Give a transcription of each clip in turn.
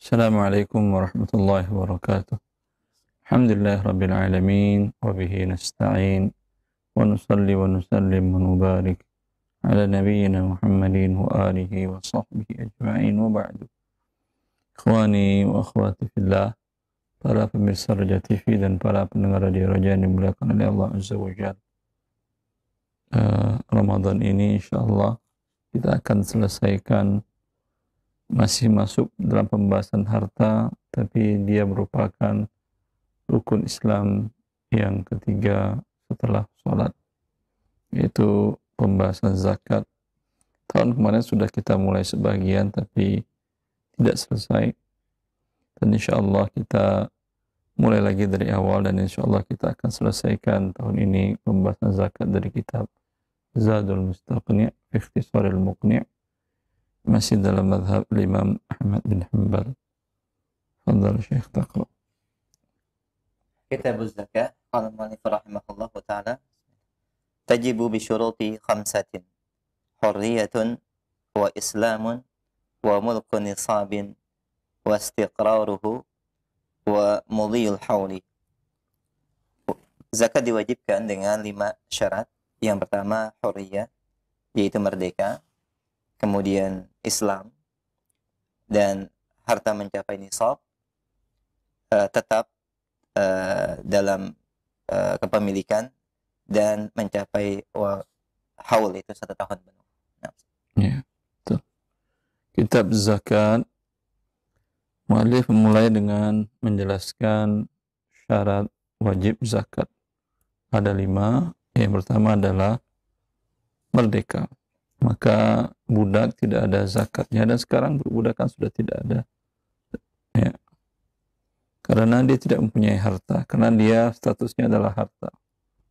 Assalamualaikum warahmatullahi wabarakatuh. Alhamdulillah rabbil alamin wa bihi nasta'in wa nusalli wa nusallim wa nubarik ala nabiyyina Muhammadin wa alihi wa sahbihi ajma'in wa ba'du. Ikhwani wa akhwati fillah, para pemirsa Raja TV dan para pendengar Radio Raja yang dimuliakan oleh Allah Azza wa Jalla. Ramadan ini insyaallah kita akan selesaikan, masih masuk dalam pembahasan harta, tapi dia merupakan rukun Islam yang ketiga setelah sholat, yaitu pembahasan zakat. Tahun kemarin sudah kita mulai sebagian, tapi tidak selesai. Dan insya Allah kita mulai lagi dari awal, dan insya Allah kita akan selesaikan tahun ini pembahasan zakat dari kitab Zadul Mustaqni' fi Ikhtisaril Muqni', masih dalam madhab Imam Ahmad bin Hanbal. Fadhal Syekh taqra. Kitab az-zakah, qala al-mu'allif rahimahullah ta'ala, tajibu bi syuruti khamsatin, hurriyatun wa islamun wa mulku nisabin wa istiqraruhu wa mudhiyul hawli. Zakat diwajibkan dengan 5 syarat. Yang pertama hurriyah, yaitu merdeka, kemudian Islam, dan harta mencapai nisab, tetap dalam kepemilikan, dan mencapai haul, itu 1 tahun penuh. Ya, betul. Kitab zakat, muallif memulai dengan menjelaskan syarat wajib zakat. Ada 5. Yang pertama adalah merdeka. Maka budak tidak ada zakatnya, dan sekarang perbudakan sudah tidak ada. Ya. Karena dia tidak mempunyai harta, karena dia statusnya adalah harta.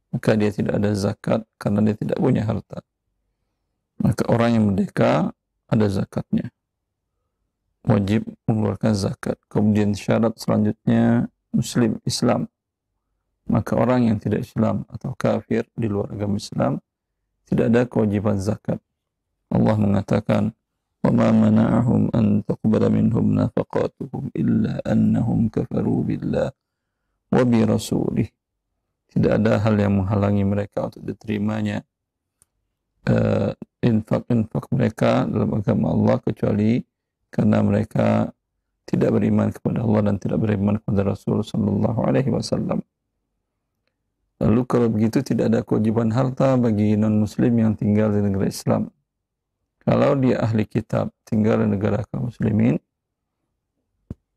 Maka dia tidak ada zakat karena dia tidak punya harta. Maka orang yang merdeka ada zakatnya. Wajib mengeluarkan zakat. Kemudian syarat selanjutnya Muslim, Islam. Maka orang yang tidak Islam atau kafir di luar agama Islam tidak ada kewajiban zakat. Allah mengatakan, وَمَا مَنَعَهُمْ أَن تَقْبَلَ مِنْهُمْ نَفَقَاتُهُمْ إِلَّا أَنَّهُمْ كَفَرُوا بِاللَّهِ وَبِرَسُولِهِ. Tidak ada hal yang menghalangi mereka untuk diterimanya infak mereka dalam agama Allah, kecuali karena mereka tidak beriman kepada Allah dan tidak beriman kepada Rasul sallallahu alaihi wasallam. Lalu kalau begitu tidak ada kewajiban harta bagi non-muslim yang tinggal di negara Islam. Kalau dia ahli kitab, tinggal di negara kaum muslimin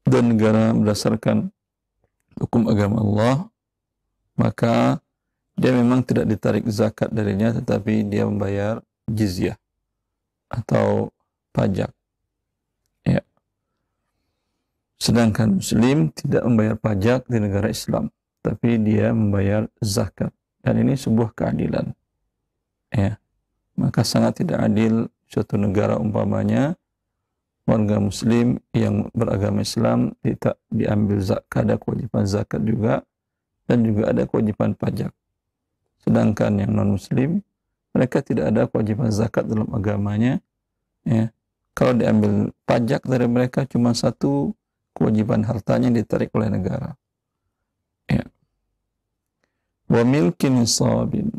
dan negara berdasarkan hukum agama Allah, maka dia memang tidak ditarik zakat darinya, tetapi dia membayar jizyah atau pajak. Ya. Sedangkan muslim tidak membayar pajak di negara Islam, tapi dia membayar zakat, dan ini sebuah keadilan. Ya. Maka sangat tidak adil suatu negara umpamanya warga muslim yang beragama Islam tidak diambil zakat, ada kewajiban zakat juga, dan juga ada kewajiban pajak. Sedangkan yang non muslim, mereka tidak ada kewajiban zakat dalam agamanya. Ya. Kalau diambil pajak dari mereka cuma 1 kewajiban hartanya ditarik oleh negara. Ya. Wa milki nisabin,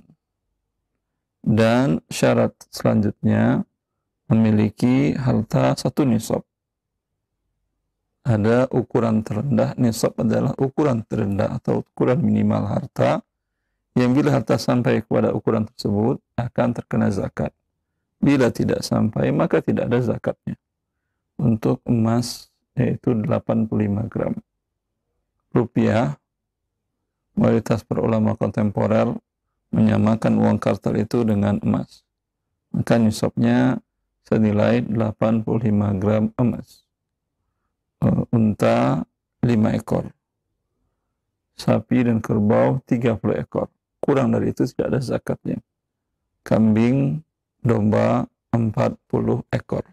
dan syarat selanjutnya memiliki harta 1 nisab. Ada ukuran terendah. Nisab adalah ukuran terendah atau ukuran minimal harta, yang bila harta sampai kepada ukuran tersebut akan terkena zakat. Bila tidak sampai maka tidak ada zakatnya. Untuk emas yaitu 85 gram. Rupiah, mayoritas para ulama kontemporer menyamakan uang kartal itu dengan emas. Maka nisabnya senilai 85 gram emas. Unta 5 ekor. Sapi dan kerbau 30 ekor. Kurang dari itu tidak ada zakatnya. Kambing, domba 40 ekor.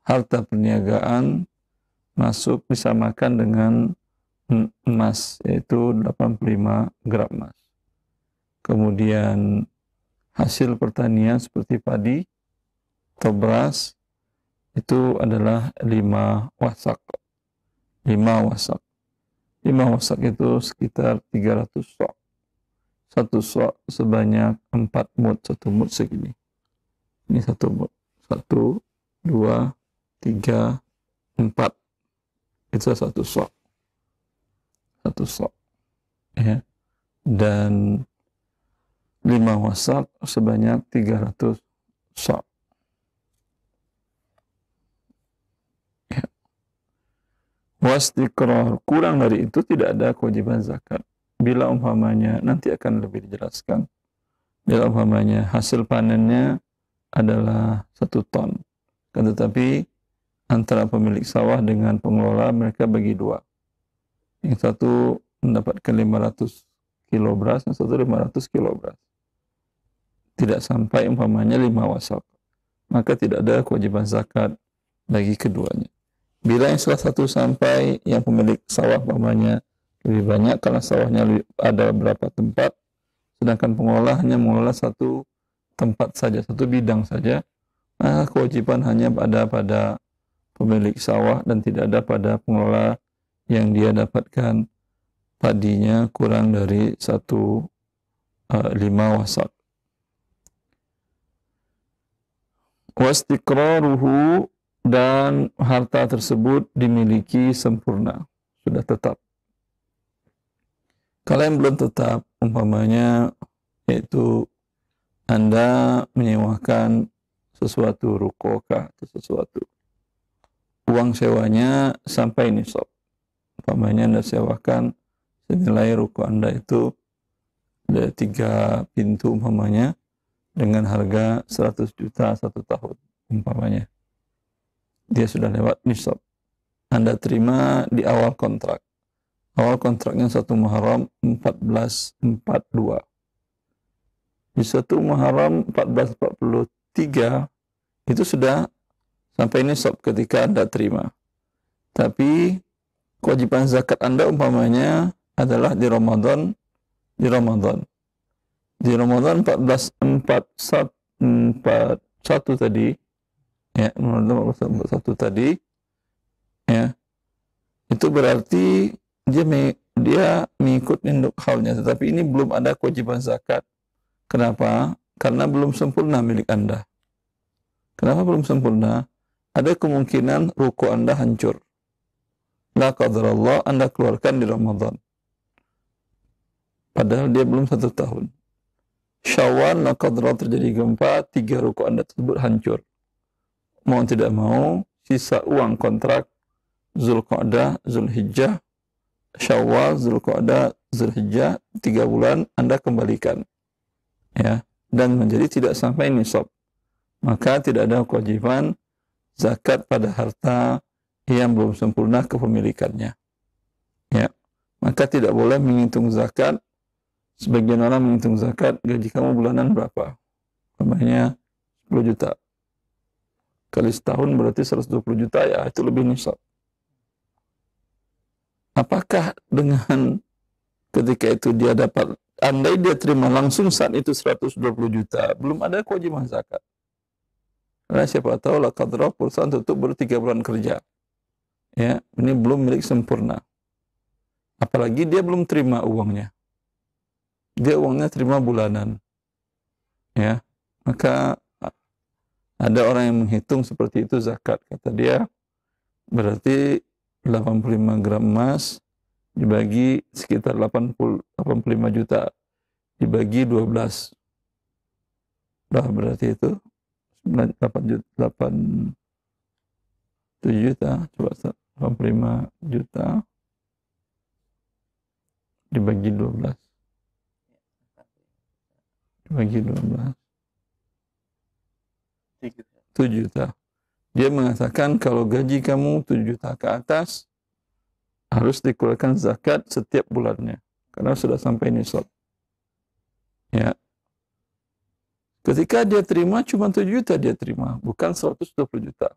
Harta perniagaan masuk disamakan dengan emas, yaitu 85 gram emas. Kemudian hasil pertanian seperti padi atau beras itu adalah 5 wasak. 5 wasak. 5 wasak itu sekitar 300 sok. 1 sok sebanyak 4 mud. 1 mud segini. Ini 1 mud. 1, 2, 3, 4. Itu 1 sok. 1 sok. Ya. Dan 5 wasak sebanyak 300 sok. Ya. Wastiqrar, kurang dari itu tidak ada kewajiban zakat. Bila umpamanya, nanti akan lebih dijelaskan, bila umpamanya hasil panennya adalah 1 ton, kan, tetapi antara pemilik sawah dengan pengelola mereka bagi 2. Yang satu mendapatkan 500 kilo beras, yang satu 500 kilo beras. Tidak sampai umpamanya 5 wasak, maka tidak ada kewajiban zakat bagi keduanya. Bila yang salah satu sampai, yang pemilik sawah umpamanya lebih banyak karena sawahnya ada berapa tempat, sedangkan pengelola hanya mengelola 1 tempat saja, 1 bidang saja, maka kewajiban hanya ada pada pemilik sawah dan tidak ada pada pengelola yang dia dapatkan padinya kurang dari 5 wasak. Wastiqraruhu, dan harta tersebut dimiliki sempurna, sudah tetap. Kalau yang belum tetap, umpamanya yaitu Anda menyewakan sesuatu rukokah atau sesuatu, uang sewanya sampai nisab. Umpamanya Anda sewakan senilai ruko Anda itu ada 3 pintu umpamanya, dengan harga 100 juta 1 tahun umpamanya. Dia sudah lewat nisab. Anda terima di awal kontrak. Awal kontraknya 1 Muharram 1442. Di 1 Muharram 1443 itu sudah sampai nisab ketika Anda terima. Tapi kewajiban zakat Anda umpamanya adalah di Ramadan. Di Ramadan 1441 tadi, ya, Ramadan 1441 tadi, ya, itu berarti dia mengikut induk haulnya, tetapi ini belum ada kewajiban zakat. Kenapa? Karena belum sempurna milik Anda. Kenapa belum sempurna? Ada kemungkinan ruko Anda hancur. La qadarallah, Anda keluarkan di Ramadan, padahal dia belum 1 tahun. Syawal, la qadarallah, terjadi gempa, 3 ruko Anda tersebut hancur. Mau tidak mau, sisa uang kontrak Zulqa'dah, Zulhijjah, Syawal, Zulqa'dah, Zulhijjah, 3 bulan Anda kembalikan, ya, dan menjadi tidak sampai nisab. Maka tidak ada kewajiban zakat pada harta yang belum sempurna kepemilikannya, ya. Maka tidak boleh menghitung zakat. Sebagian orang menghitung zakat, gaji kamu bulanan berapa? Namanya 10 juta. Kali setahun berarti 120 juta, ya, itu lebih nisab. Apakah dengan ketika itu dia dapat, andai dia terima langsung saat itu 120 juta, belum ada kewajiban zakat. Karena siapa tahu lah kadrah perusahaan tutup baru 3 bulan kerja. Ya, ini belum milik sempurna. Apalagi dia belum terima uangnya. Dia uangnya terima bulanan. Ya, maka ada orang yang menghitung seperti itu zakat. Kata dia, berarti 85 gram emas dibagi sekitar 85 juta. Dibagi 12. Berarti itu 7 juta. Coba 85 juta dibagi 12. Dibagi 12. 7 juta. Dia mengatakan kalau gaji kamu 7 juta ke atas, harus dikeluarkan zakat setiap bulannya. Karena sudah sampai nisab. Ya. Ketika dia terima, cuma 7 juta dia terima. Bukan 120 juta.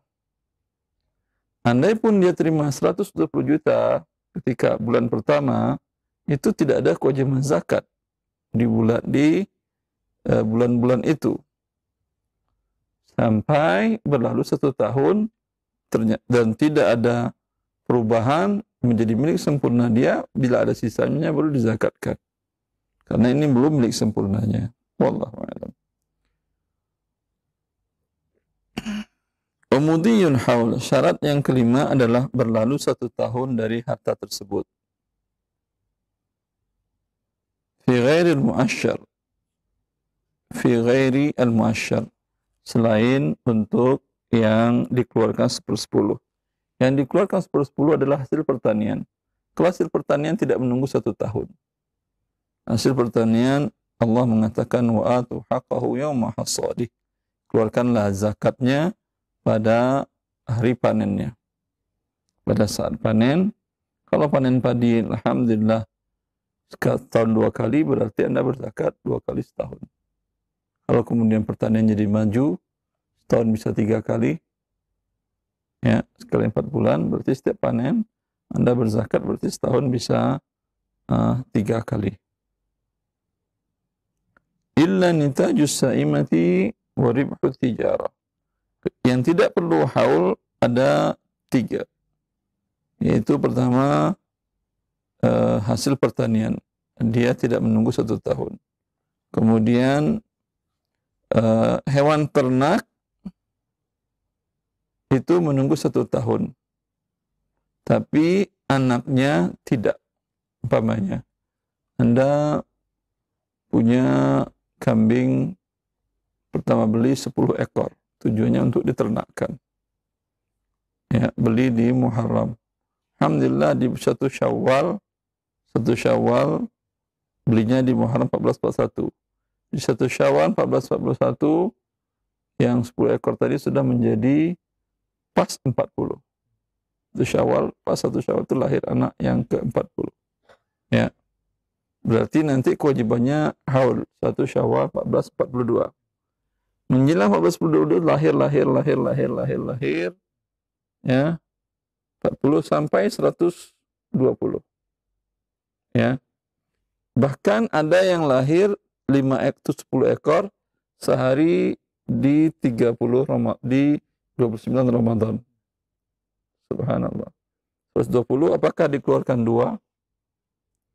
Andai pun dia terima 120 juta ketika bulan pertama, itu tidak ada kewajiban zakat di bulan-bulan itu. Sampai berlalu 1 tahun dan tidak ada perubahan, menjadi milik sempurna dia bila ada sisanya baru dizakatkan. Karena ini belum milik sempurnanya. Wallahu a'lam. Umudiyun haul. Syarat yang kelima adalah berlalu 1 tahun dari harta tersebut. Fi ghairi al-mu'asyar. Fi ghairi al-mu'asyar. Selain untuk yang dikeluarkan 10/10. Yang dikeluarkan 10/10 adalah hasil pertanian. Kalau hasil pertanian tidak menunggu 1 tahun. Hasil pertanian Allah mengatakan wa atu haqqahu yauma hasadih. Keluarkanlah zakatnya pada hari panennya. Pada saat panen, kalau panen padi alhamdulillah setahun 2 kali berarti Anda berzakat 2 kali setahun. Kalau kemudian pertanian jadi maju, setahun bisa 3 kali, ya sekali 4 bulan, berarti setiap panen Anda berzakat berarti setahun bisa 3 kali. Illa nitajus sa'imati wa ribhu tijarah. Yang tidak perlu haul ada 3. Yaitu pertama hasil pertanian. Dia tidak menunggu 1 tahun. Kemudian hewan ternak itu menunggu 1 tahun. Tapi anaknya tidak. Umpamanya Anda punya kambing, pertama beli 10 ekor, tujuannya untuk diternakkan. Ya, beli di Muharram. Alhamdulillah di 1 Syawal belinya di Muharram 1441. Di 1 Syawal 1441 yang 10 ekor tadi sudah menjadi pas 40. 1 Syawal, pas 1 Syawal itu lahir anak yang ke-40. Ya. Berarti nanti kewajibannya haul 1 Syawal 1442. Menjelang 1442 lahir ya. 40 sampai 120. Ya. Bahkan ada yang lahir 10 ekor sehari di 29 Ramadan. Subhanallah. 120 apakah dikeluarkan 2?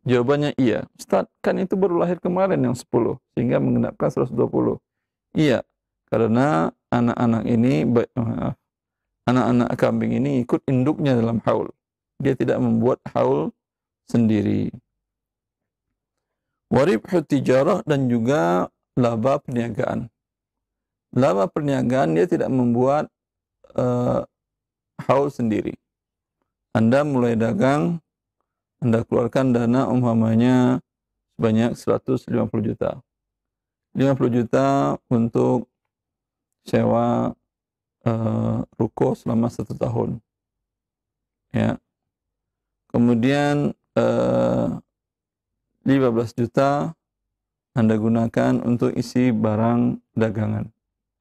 Jawabannya iya. Ustaz, kan itu baru lahir kemarin yang 10, sehingga mengenapkan 120. Iya, karena anak-anak kambing ini ikut induknya dalam haul. Dia tidak membuat haul sendiri. Waribhu tijarah dan juga laba perniagaan. Laba perniagaan dia tidak membuat haul sendiri. Anda mulai dagang, Anda keluarkan dana umpamanya sebanyak 150 juta. 50 juta untuk sewa ruko selama 1 tahun. Ya. Kemudian 15 juta Anda gunakan untuk isi barang dagangan,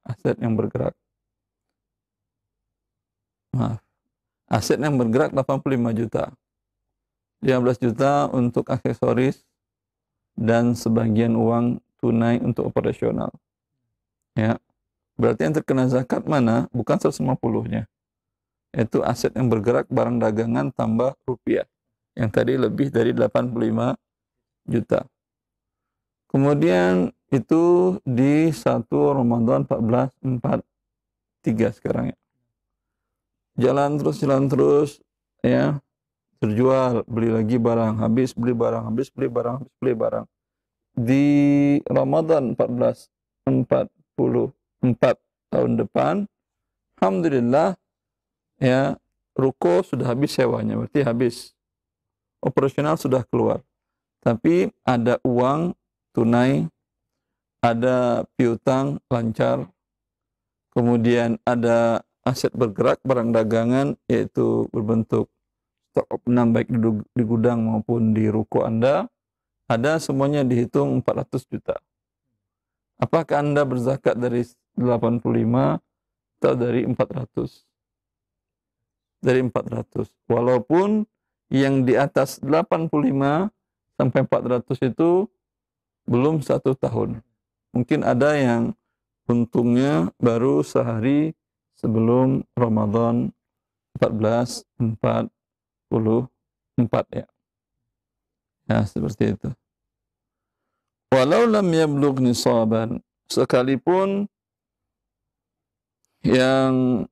aset yang bergerak. Maaf. Aset yang bergerak 85 juta. 15 juta untuk aksesoris dan sebagian uang tunai untuk operasional. Ya. Berarti yang terkena zakat mana? Bukan 150-nya. Itu aset yang bergerak, barang dagangan tambah rupiah. Yang tadi lebih dari 85 juta. Kemudian itu di 1 Ramadan 1443 sekarang ya. Jalan terus ya. Terjual, beli lagi barang, habis beli barang, habis beli barang, habis beli barang. Di Ramadan 1444 tahun depan, alhamdulillah ya, ruko sudah habis sewanya, berarti habis. Operasional sudah keluar. Tapi ada uang tunai, ada piutang lancar, kemudian ada aset bergerak, barang dagangan, yaitu berbentuk stok opnam baik di gudang maupun di ruko Anda, ada semuanya dihitung 400 juta. Apakah Anda berzakat dari 85 atau dari 400? Dari 400. Walaupun yang di atas 85 sampai 400 itu belum 1 tahun. Mungkin ada yang untungnya baru sehari sebelum Ramadan 1443. 4 ya. Ya, seperti itu. Walau lam yablugh nisaban, sekalipun yang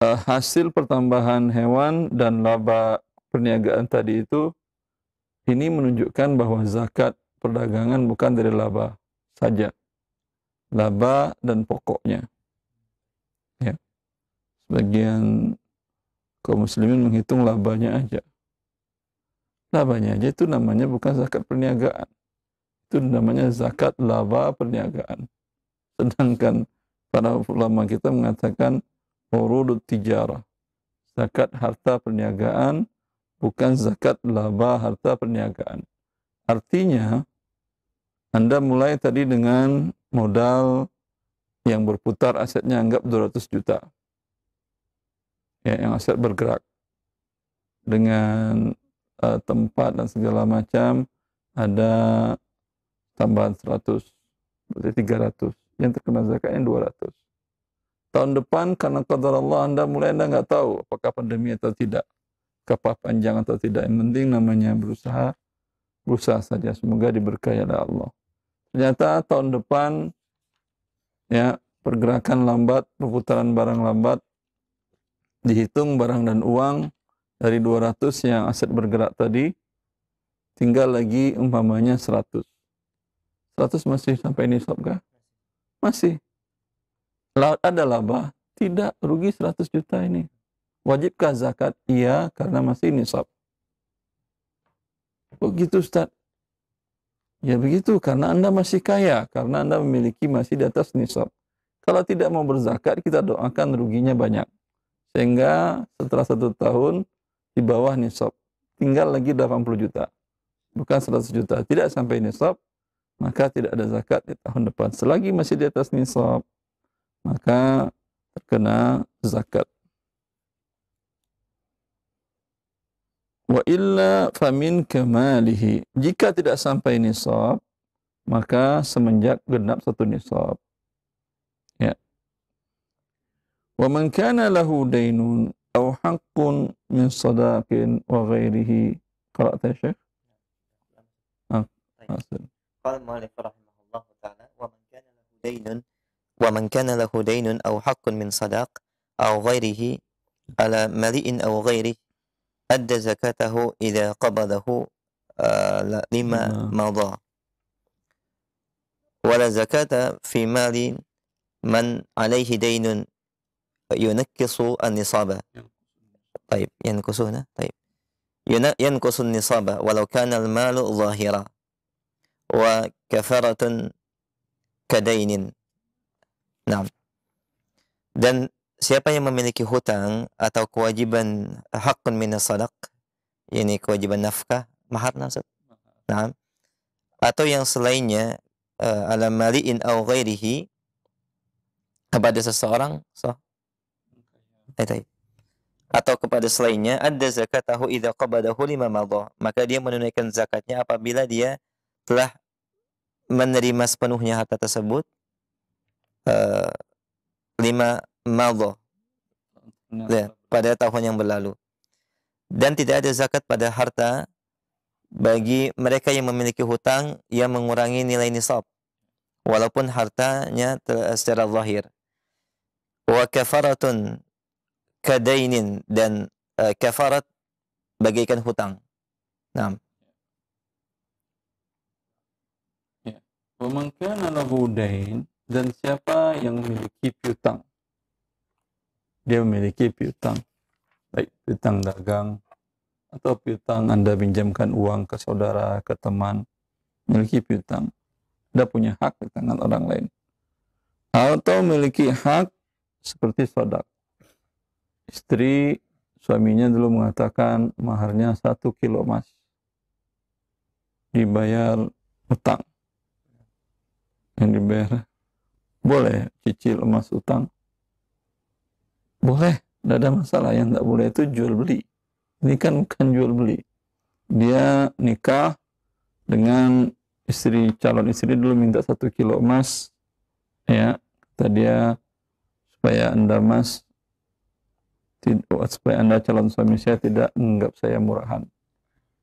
hasil pertambahan hewan dan laba perniagaan tadi itu, ini menunjukkan bahwa zakat perdagangan bukan dari laba saja, laba dan pokoknya. Ya. Sebagian kaum muslimin menghitung labanya aja. Labanya aja itu namanya bukan zakat perniagaan. Itu namanya zakat laba perniagaan. Sedangkan para ulama kita mengatakan urudut tijarah. Zakat harta perniagaan bukan zakat laba harta perniagaan. Artinya Anda mulai tadi dengan modal yang berputar, asetnya anggap 200 juta. Ya, yang aset bergerak. Dengan tempat dan segala macam ada tambahan 100, berarti 300. Yang terkena zakatnya 200. Tahun depan karena qadar Allah Anda nggak tahu apakah pandemi atau tidak, kapal panjang atau tidak. Yang penting namanya berusaha saja. Semoga diberkahi oleh Allah. Ternyata tahun depan ya pergerakan lambat, perputaran barang lambat, dihitung barang dan uang dari 200 yang aset bergerak tadi, tinggal lagi umpamanya 100. 100 masih sampai nisab kah? Masih. Ada laba? Tidak, rugi 100 juta ini. Wajibkah zakat? Iya, karena masih nisab. Begitu Ustaz? Ya begitu, karena Anda masih kaya, karena Anda memiliki masih di atas nisab. Kalau tidak mau berzakat, kita doakan ruginya banyak. Sehingga setelah 1 tahun, di bawah nisab. Tinggal lagi 80 juta. Bukan 100 juta. Tidak sampai nisab, maka tidak ada zakat di tahun depan. Selagi masih di atas nisab, maka terkena zakat. Wa illa famin kamalihi. Jika tidak sampai nisab, maka semenjak genap 1 nisab. Ya. Wa man kana lahu daynun aw haqqun min sadaqin wa ghairihi. Qara'ta ya Syekh? Qala al-mu'allif rahimahullah ta'ala wa man kana lahu daynun aw haqqun min sadaq aw ghairihi ala mali'in aw ghairihi adda zakatahu idza qabadahu lima madha wala zakata fi mali man alayhi daynun yunakkisu an-nisaba. طيب ينقصون طيب ينقص النصاب ولو كان المال ظاهرا وكفارة كدين. Nah, dan siapa yang memiliki hutang atau kewajiban haqqun minas sadaq, yakni kewajiban nafkah, mahar nasab. Nah, atau yang selainnya ala mali'in aw ghairihi kepada seseorang, atau kepada selainnya, adda zakatahu idza qabadahu lima madha, maka dia menunaikan zakatnya apabila dia telah menerima sepenuhnya harta tersebut 5 madha ya, pada tahun yang berlalu. Dan tidak ada zakat pada harta bagi mereka yang memiliki hutang yang mengurangi nilai nisab walaupun hartanya secara zahir. Wa kafaratun kadainin, dan kafarat bagaikan hutang. Nah. Ya. Wa man kana lahu dain, dan siapa yang memiliki piutang. Dia memiliki piutang. Baik piutang dagang atau piutang Anda pinjamkan uang ke saudara, ke teman, memiliki piutang. Anda punya hak di tangan orang lain. Atau memiliki hak seperti sedekah. Istri suaminya dulu mengatakan maharnya 1 kilo emas. Dibayar utang. Yang dibayar, boleh cicil emas utang? Boleh, tidak ada masalah. Yang tidak boleh itu jual beli. Ini kan bukan jual beli. Dia nikah dengan calon istri dulu minta 1 kilo emas. Ya, kata dia supaya Anda calon suami saya tidak menganggap saya murahan.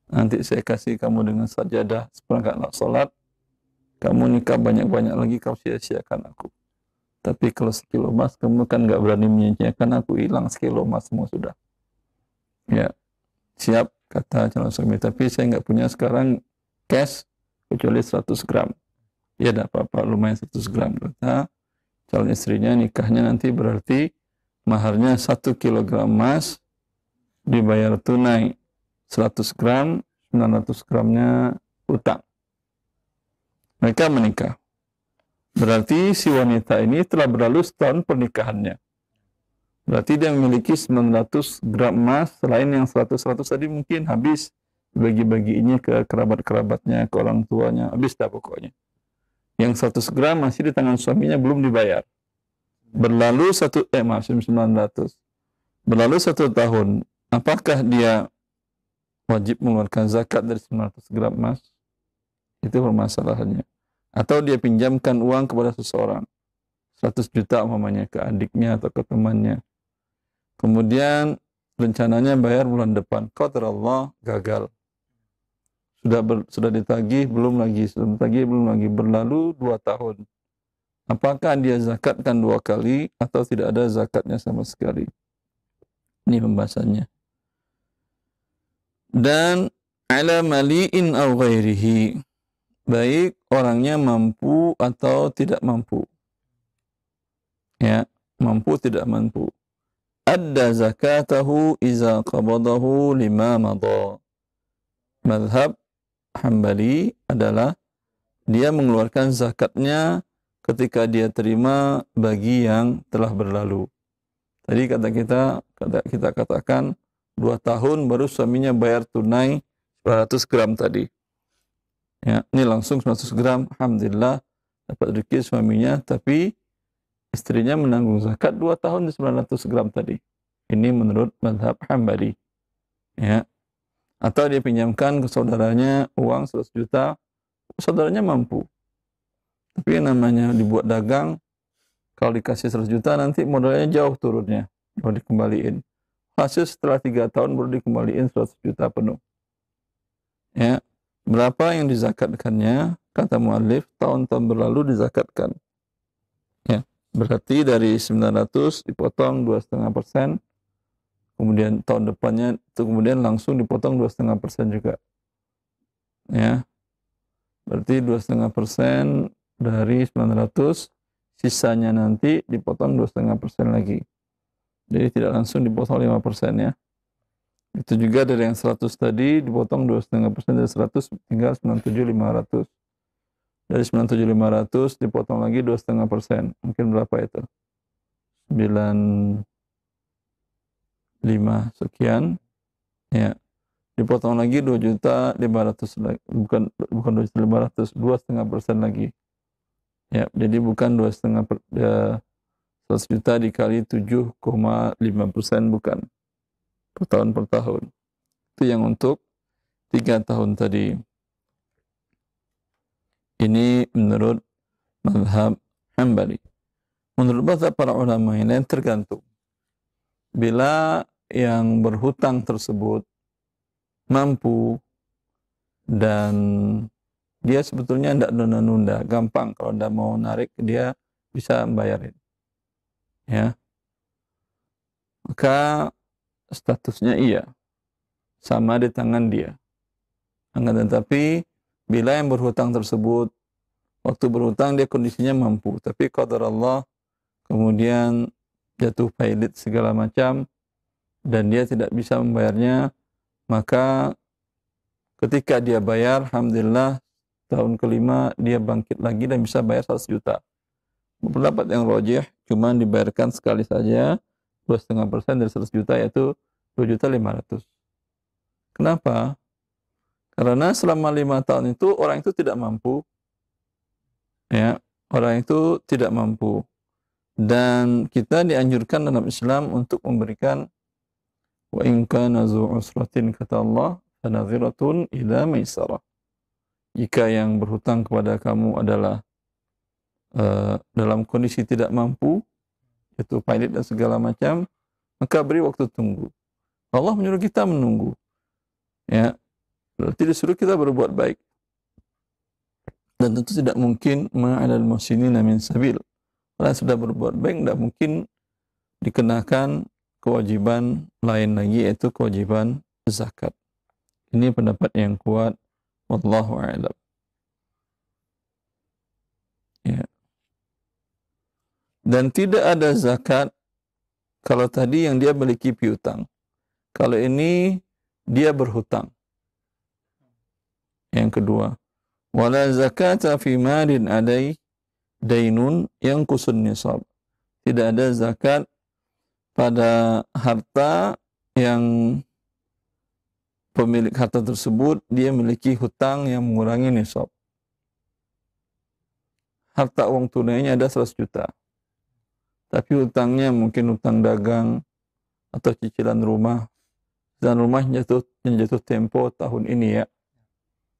nanti saya kasih kamu dengan sajadah seperangkat alat sholat, kamu nikah banyak-banyak lagi, kau sia-siakan aku. Tapi kalau sekilo emas, kamu kan nggak berani menyia-nyiakan aku, hilang sekilo emas semua sudah. Ya, siap, kata calon suami. Tapi saya nggak punya sekarang cash, kecuali 100 gram. Ya, tidak apa-apa, lumayan 100 gram. Kata calon istrinya, nikahnya nanti berarti maharnya 1 kilogram emas, dibayar tunai 100 gram, 900 gramnya utang. Mereka menikah. Berarti si wanita ini telah berlalu setahun pernikahannya. Berarti dia memiliki 900 gram emas, selain yang 100-100 tadi mungkin habis. Bagi-bagiinnya ke kerabat-kerabatnya, ke orang tuanya, habis dah pokoknya. Yang 100 gram masih di tangan suaminya, belum dibayar. Berlalu 900. Berlalu 1 tahun. Apakah dia wajib mengeluarkan zakat dari 900 gram emas? Itu permasalahannya. Atau dia pinjamkan uang kepada seseorang, 100 juta umpamanya, ke adiknya atau ke temannya. Kemudian rencananya bayar bulan depan. Qadarullah gagal. Sudah ditagih, belum lagi. Sudah ditagih, belum lagi. Berlalu 2 tahun. Apakah dia zakatkan 2 kali atau tidak ada zakatnya sama sekali? Ini pembahasannya. Dan ala mali'in aw ghairihi, baik orangnya mampu atau tidak mampu. Ya, mampu tidak mampu. Adda zakatahu iza qabadahu lima madha. Madhab Hambali adalah dia mengeluarkan zakatnya ketika dia terima bagi yang telah berlalu. Tadi kita katakan 2 tahun baru suaminya bayar tunai 100 gram tadi. Ya, ini langsung 100 gram, alhamdulillah dapat rezeki suaminya, tapi istrinya menanggung zakat 2 tahun di 900 gram tadi. Ini menurut mazhab Hambali. Ya. Atau dia pinjamkan ke saudaranya uang 100 juta, saudaranya mampu. Tapi namanya dibuat dagang, kalau dikasih 100 juta nanti modalnya jauh turunnya, baru dikembaliin. Hasil setelah 3 tahun baru dikembaliin 100 juta penuh. Ya. Berapa yang dizakatkannya? Kata muallif, tahun-tahun berlalu dizakatkan. Ya. Berarti dari 900 dipotong 2,5%. Kemudian tahun depannya itu kemudian langsung dipotong 2,5% juga. Ya. Berarti 2,5% dari 900, sisanya nanti dipotong 2,5% lagi. Jadi tidak langsung dipotong 5% ya. Itu juga dari yang 100 tadi dipotong 2,5% dari 100 tinggal 97.500. Dari 97.500 dipotong lagi 2,5%. Mungkin berapa itu? 95 sekian. Ya. Dipotong lagi 2.500.000 lagi. Bukan 2.500.000, 2,5% lagi. Ya, jadi bukan 100 juta dikali 7,5%, bukan. Per tahun. Itu yang untuk 3 tahun tadi. Ini menurut mazhab Hambali. Menurut mazhab para ulama yang lain tergantung. Bila yang berhutang tersebut mampu dan dia sebetulnya tidak nunda-nunda, gampang kalau anda mau narik dia bisa membayarin. Ya. Maka statusnya iya, sama di tangan dia. Akan tetapi bila yang berhutang tersebut waktu berhutang dia kondisinya mampu, tapi qadar Allah kemudian jatuh pailit segala macam dan dia tidak bisa membayarnya, maka ketika dia bayar, alhamdulillah tahun kelima dia bangkit lagi dan bisa bayar 100 juta. Pendapat yang rajih cuma dibayarkan sekali saja 2,5% dari 100 juta, yaitu 2.500.000. Kenapa? Karena selama 5 tahun itu orang itu tidak mampu. Ya, orang itu tidak mampu. Dan kita dianjurkan dalam Islam untuk memberikan wa in kana zu usratin, kata Allah, fanadhiratun ila maisarah. Jika yang berhutang kepada kamu adalah dalam kondisi tidak mampu, yaitu pailit dan segala macam, maka beri waktu tunggu. Allah menyuruh kita menunggu. Ya. Berarti disuruh kita berbuat baik. Dan tentu tidak mungkin ma'alal muhsinina min sabil. Orang yang sudah berbuat baik tidak mungkin dikenakan kewajiban lain lagi, yaitu kewajiban zakat. Ini pendapat yang kuat. Wallahu a'lam. Ya. Dan tidak ada zakat kalau tadi yang dia memiliki piutang. Kalau ini dia berhutang. Yang kedua, wala zakata fi malin alai dainun yanqusun nisab. Tidak ada zakat pada harta yang pemilik harta tersebut dia memiliki hutang yang mengurangi nisab. Harta uang tunainya ada 100 juta. Tapi hutangnya mungkin hutang dagang atau cicilan rumah. Dan rumah yang jatuh tempo tahun ini ya.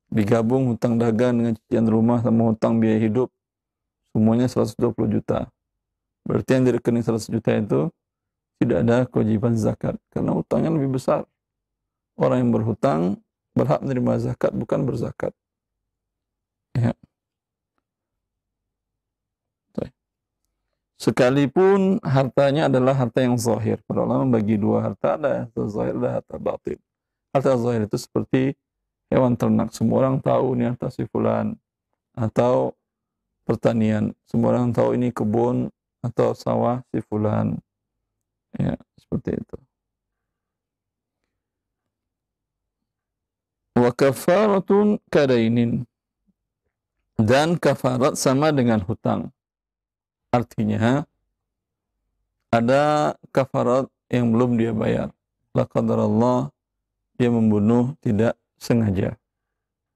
Digabung hutang dagang dengan cicilan rumah sama hutang biaya hidup, semuanya 120 juta. Berarti yang di rekening 100 juta itu tidak ada kewajiban zakat. Karena hutangnya lebih besar. Orang yang berhutang berhak menerima zakat, bukan berzakat. Ya. Sekalipun hartanya adalah harta yang zahir. Para ulama membagi dua harta, ada harta zahir, ada harta batin. Harta zahir itu seperti hewan ternak. Semua orang tahu ini harta si fulan. Atau pertanian. Semua orang tahu ini kebun atau sawah si fulan. Ya, seperti itu. Wa kafaratun kadainin. Dan kafarat sama dengan hutang. Artinya ada kafarat yang belum dia bayar. La qadarallah, dia membunuh tidak sengaja.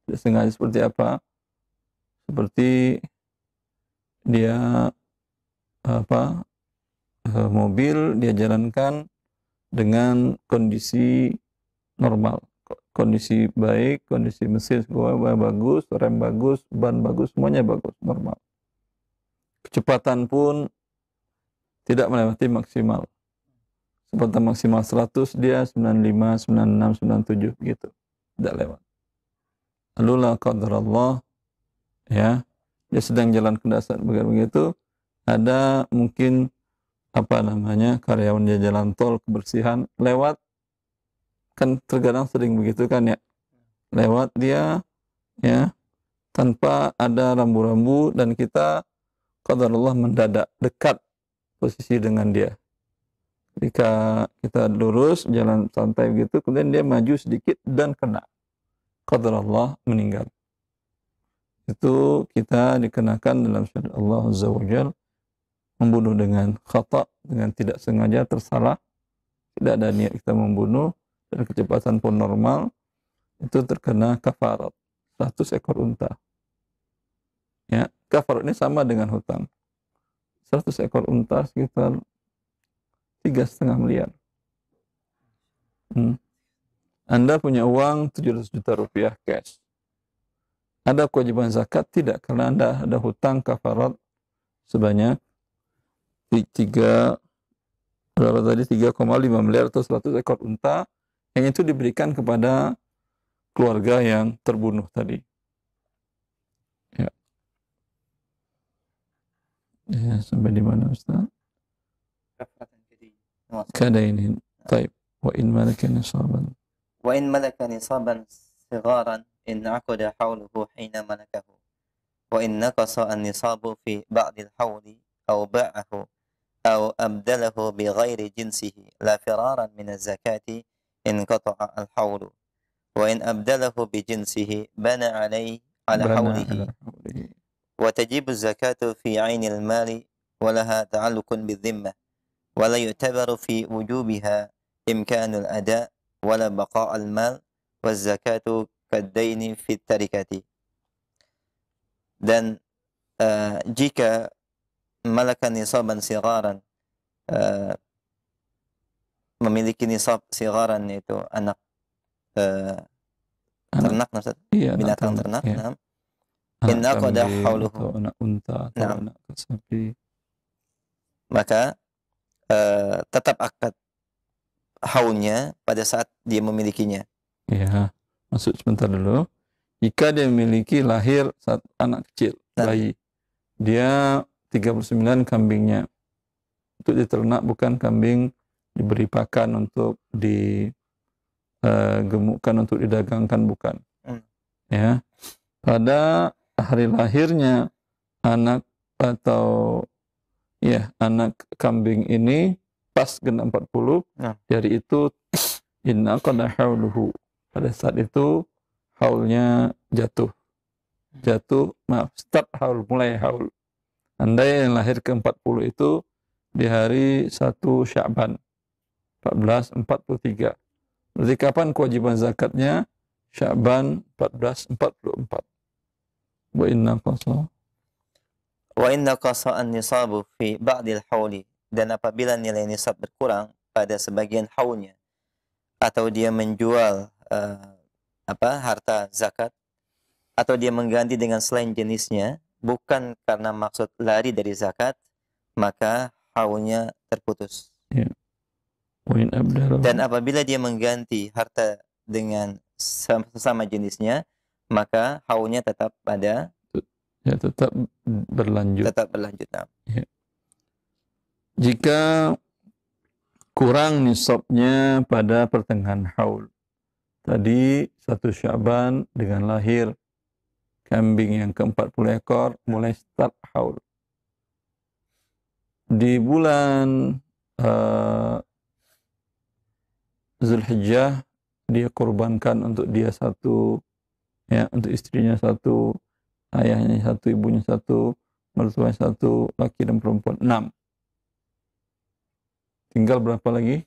Tidak sengaja seperti apa? Seperti dia mobil dia jalankan dengan kondisi normal, kondisi baik, kondisi mesin semua bagus, rem bagus, ban bagus, semuanya bagus, normal. Kecepatan pun tidak melewati maksimal. Kecepatan maksimal 100, dia 95, 96, 97 gitu. Tidak lewat. Lalu la qadarallah, ya, dia sedang jalan ke dasar begitu, ada mungkin karyawan dia jalan tol kebersihan lewat, kan terkadang sering begitu kan ya, lewat dia ya tanpa ada rambu-rambu dan kita qadarullah mendadak dekat posisi dengan dia. Ketika kita lurus jalan santai begitu, kemudian dia maju sedikit dan kena, qadarullah meninggal. Itu kita dikenakan dalam syariat Allah Azza wa Jalla membunuh dengan khata, dengan tidak sengaja, tersalah, tidak ada niat kita membunuh dan kecepatan pun normal, itu terkena kafarat 100 ekor unta. Ya, kafarat ini sama dengan hutang. 100 ekor unta sekitar 3,5 miliar. Anda punya uang 700 juta rupiah cash. Ada kewajiban zakat? Tidak, karena Anda ada hutang kafarat sebanyak 3,5 miliar atau 100 ekor unta yang itu diberikan kepada keluarga yang terbunuh tadi. Ya. Ya, sampai di mana Ustaz? Kadainin. Taib. Wa in malaka nisaban. Wa in malaka nisaban sigharan in aqada hawluhu hina malakahu. Wa in naqasa an-nisabu fi ba'dil hawli aw ba'ahu أو أبدله بغير جنسه لا فرارا من الزكاة انقطع الحول وإن أبدله بجنسه بنى عليه على حوله وتجب الزكاة في عين المال ولها تعلق بالذمة ولا يعتبر في وجوبها إمكان الأداء ولا بقاء المال والزكاة كالدين في التركة. Dan jika malakan nisaban sigaran, memiliki nisab sigaran itu anak ternak, iya, binatang ternak, iya. In aqada hauluhu, anak unta atau anak sapi, maka tetap akad haulnya pada saat dia memilikinya. Ya, Masuk sebentar dulu. Jika dia memiliki lahir saat anak kecil, bayi, dia 39 kambingnya. Untuk diternak, bukan kambing diberi pakan untuk digemukkan untuk didagangkan, bukan. Ya. Pada hari lahirnya anak atau anak kambing ini pas genap 40, dari itu innaqada hauluhu. Pada saat itu haulnya start haul, mulai haul. Andai yang lahir ke 40 itu di hari 1 Sya'ban 1443. Berarti kapan kewajiban zakatnya? Sya'ban 1444. Wa inna qasa an-nisabu fi ba'dil hauli, dan apabila nilai nisab berkurang pada sebagian haulnya, atau dia menjual harta zakat, atau dia mengganti dengan selain jenisnya, bukan karena maksud lari dari zakat, maka haulnya terputus. Ya. Dan apabila dia mengganti harta dengan sesama jenisnya, maka haulnya tetap berlanjut. Nah. Ya. Jika kurang nisabnya pada pertengahan haul, tadi 1 Sya'ban dengan lahir kambing yang ke-40 ekor, mulai start haul. Di bulan Zulhijjah dia korbankan untuk dia satu, untuk istrinya satu, ayahnya satu, ibunya satu, mertuanya satu, laki dan perempuan 6. Tinggal berapa lagi?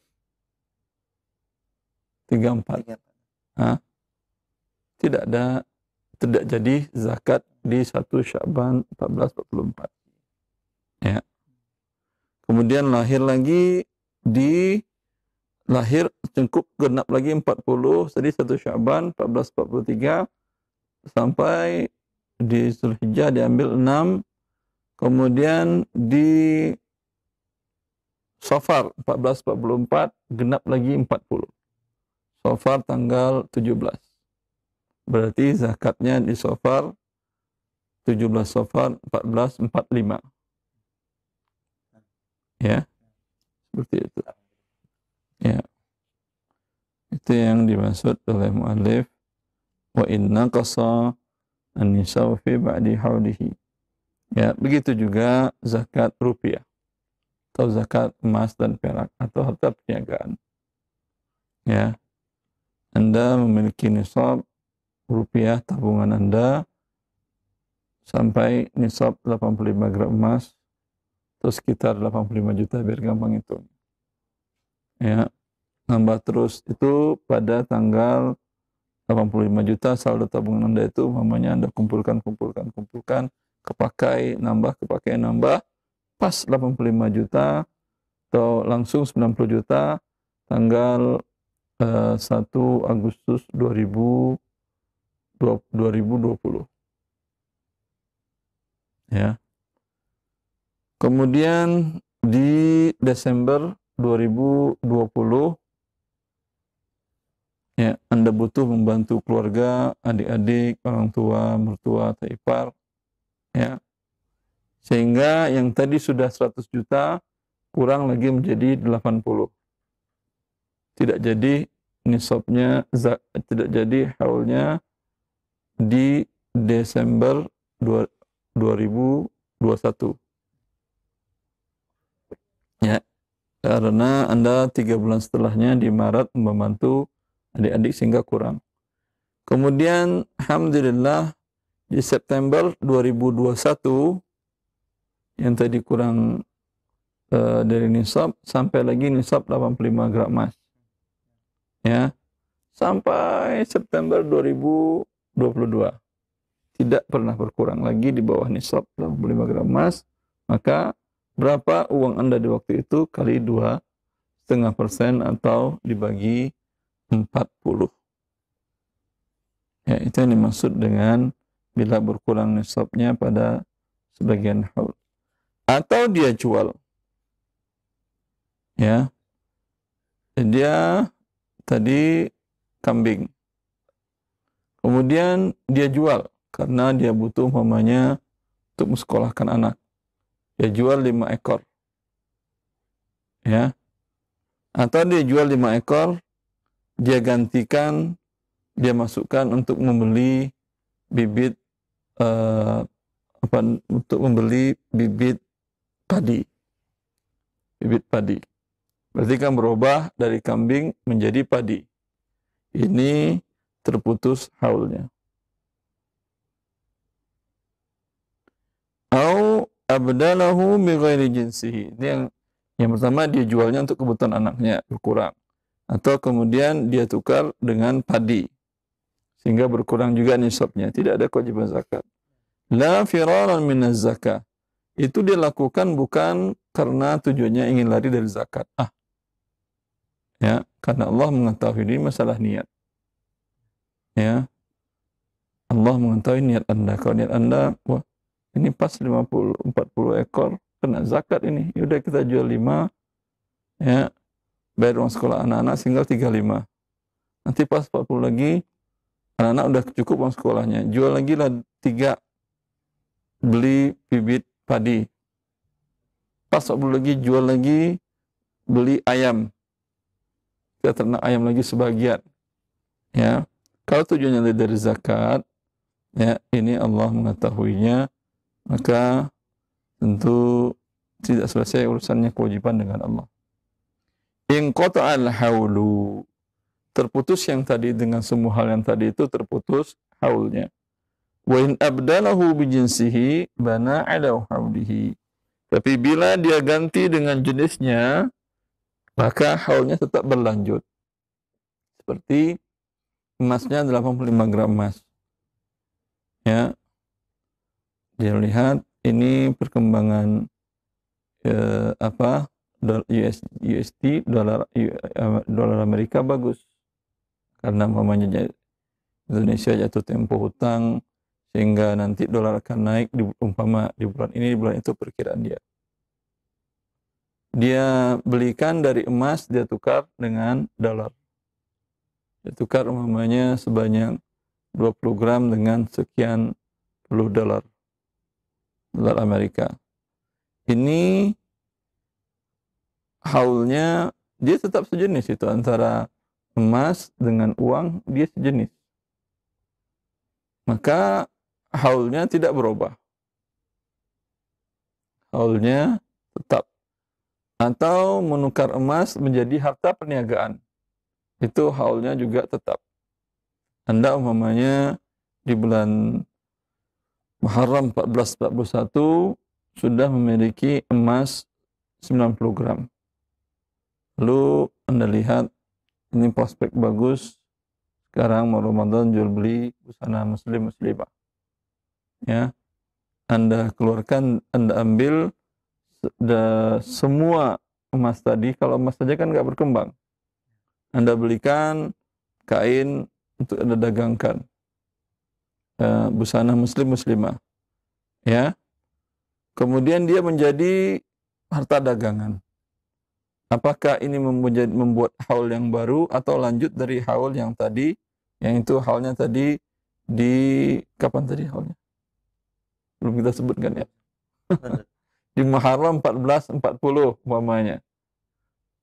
34. Tidak jadi zakat di 1 Sya'ban 1444. Ya. Kemudian lahir lagi cukup genap lagi 40, jadi 1 Sya'ban 1443 sampai di Zulhijjah diambil 6, kemudian di Safar 1444 genap lagi 40. Safar tanggal 17. Berarti zakatnya di Safar 17 Safar 1445. Ya. Seperti itu. Ya. Itu yang dimaksud oleh mu'allif wa inna qasa an-nisab fi ba'di haulihi. Ya, begitu juga zakat rupiah atau zakat emas dan perak atau harta perniagaan. Ya. Anda memiliki nisab rupiah tabungan Anda sampai nisab 85 gram emas, atau sekitar 85 juta biar gampang itu. Ya, nambah terus itu pada tanggal 85 juta saldo tabungan Anda itu mamanya Anda kumpulkan, kepakai nambah, pas 85 juta atau langsung 90 juta tanggal 1 Agustus 2020. Ya. Kemudian di Desember 2020 ya, Anda butuh membantu keluarga, adik-adik, orang tua, mertua, atau ipar, ya. Sehingga yang tadi sudah 100 juta kurang lagi menjadi 80. Tidak jadi nisabnya, tidak jadi haulnya di Desember 2021. Ya, karena Anda 3 bulan setelahnya di Maret membantu adik-adik sehingga kurang. Kemudian alhamdulillah di September 2021 yang tadi kurang dari nisab sampai lagi nisab 85 gram emas. Ya. Sampai September 2022 tidak pernah berkurang lagi di bawah nisab 85 gram emas. Maka berapa uang Anda di waktu itu kali 2,5% atau dibagi 40. Ya, itu yang dimaksud dengan bila berkurang nisabnya pada sebagian haul. Atau dia jual. Ya. Dia tadi kambing Kemudian dia jual karena dia butuh umpamanya untuk mensekolahkan anak. Dia jual 5 ekor. Ya. Atau dia jual 5 ekor, dia gantikan, dia masukkan untuk membeli bibit untuk membeli bibit padi. Bibit padi. Berarti kan berubah dari kambing menjadi padi. Ini terputus haulnya. Au abdalahu bi ghairi jinsihi. Ini yang pertama, dia jualnya untuk kebutuhan anaknya berkurang. Atau kemudian dia tukar dengan padi sehingga berkurang juga nisabnya, tidak ada kewajiban zakat. La firaran minaz zakah. Itu dia lakukan bukan karena tujuannya ingin lari dari zakat. Ya, karena Allah mengetahui ini masalah niat. Ya. Allah mengetahui niat Anda. Kalau niat Anda, wah, ini pas 40 ekor kena zakat ini. Yaudah kita jual 5, ya, bayar uang sekolah anak-anak tinggal 35. Nanti pas 40 lagi, anak-anak udah cukup uang sekolahnya. Jual lagi lah 3, beli bibit padi. Pas 40 lagi, jual lagi, beli ayam. Kita ternak ayam lagi sebagian. Ya, kalau tujuannya dari zakat, ya, ini Allah mengetahuinya, maka tentu tidak selesai urusannya kewajiban dengan Allah. In qata'al haulu, terputus yang tadi dengan semua hal yang tadi itu terputus haulnya. Wa in abdalahu bi jinsihi bana ala haulihi. Tapi bila dia ganti dengan jenisnya, maka haulnya tetap berlanjut. Seperti emasnya 85 gram emas. Ya. Dia lihat ini perkembangan USD, dolar Amerika bagus. Karena umpamanya Indonesia jatuh tempo hutang sehingga nanti dolar akan naik di bulan ini, di bulan itu perkiraan dia. Dia belikan dari emas, dia tukar dengan dolar. Dia tukar umpamanya sebanyak 20 gram dengan sekian puluh dolar Amerika. Ini haulnya dia tetap sejenis, itu antara emas dengan uang dia sejenis. Maka haulnya tidak berubah. Haulnya tetap. Atau menukar emas menjadi harta perniagaan, itu haulnya juga tetap. Anda umpamanya di bulan Muharram 1441 sudah memiliki emas 90 gram. Lalu Anda lihat ini prospek bagus, sekarang mau Ramadan jual beli busana muslimah. Ya. Anda keluarkan, Anda ambil semua emas tadi. Kalau emas saja kan nggak berkembang. Anda belikan kain untuk Anda dagangkan, busana muslimah, ya. Kemudian dia menjadi harta dagangan. Apakah ini membuat haul yang baru atau lanjut dari haul yang tadi? Yang itu haulnya tadi di kapan tadi haulnya? Belum kita sebutkan ya. Di Muharram 1440 umpamanya.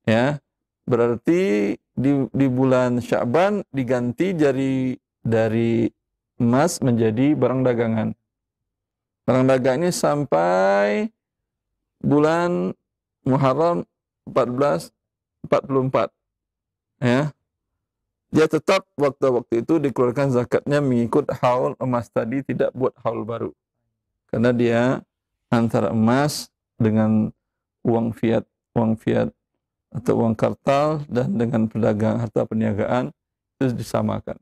Ya. Berarti di bulan Sya'ban diganti dari emas menjadi barang dagangan. Barang dagang ini sampai bulan Muharram 1444. Ya. Dia tetap waktu itu dikeluarkan zakatnya mengikut haul emas tadi, tidak buat haul baru. Karena dia antara emas dengan uang fiat atau uang kartal dan dengan pedagang harta perniagaan itu disamakan.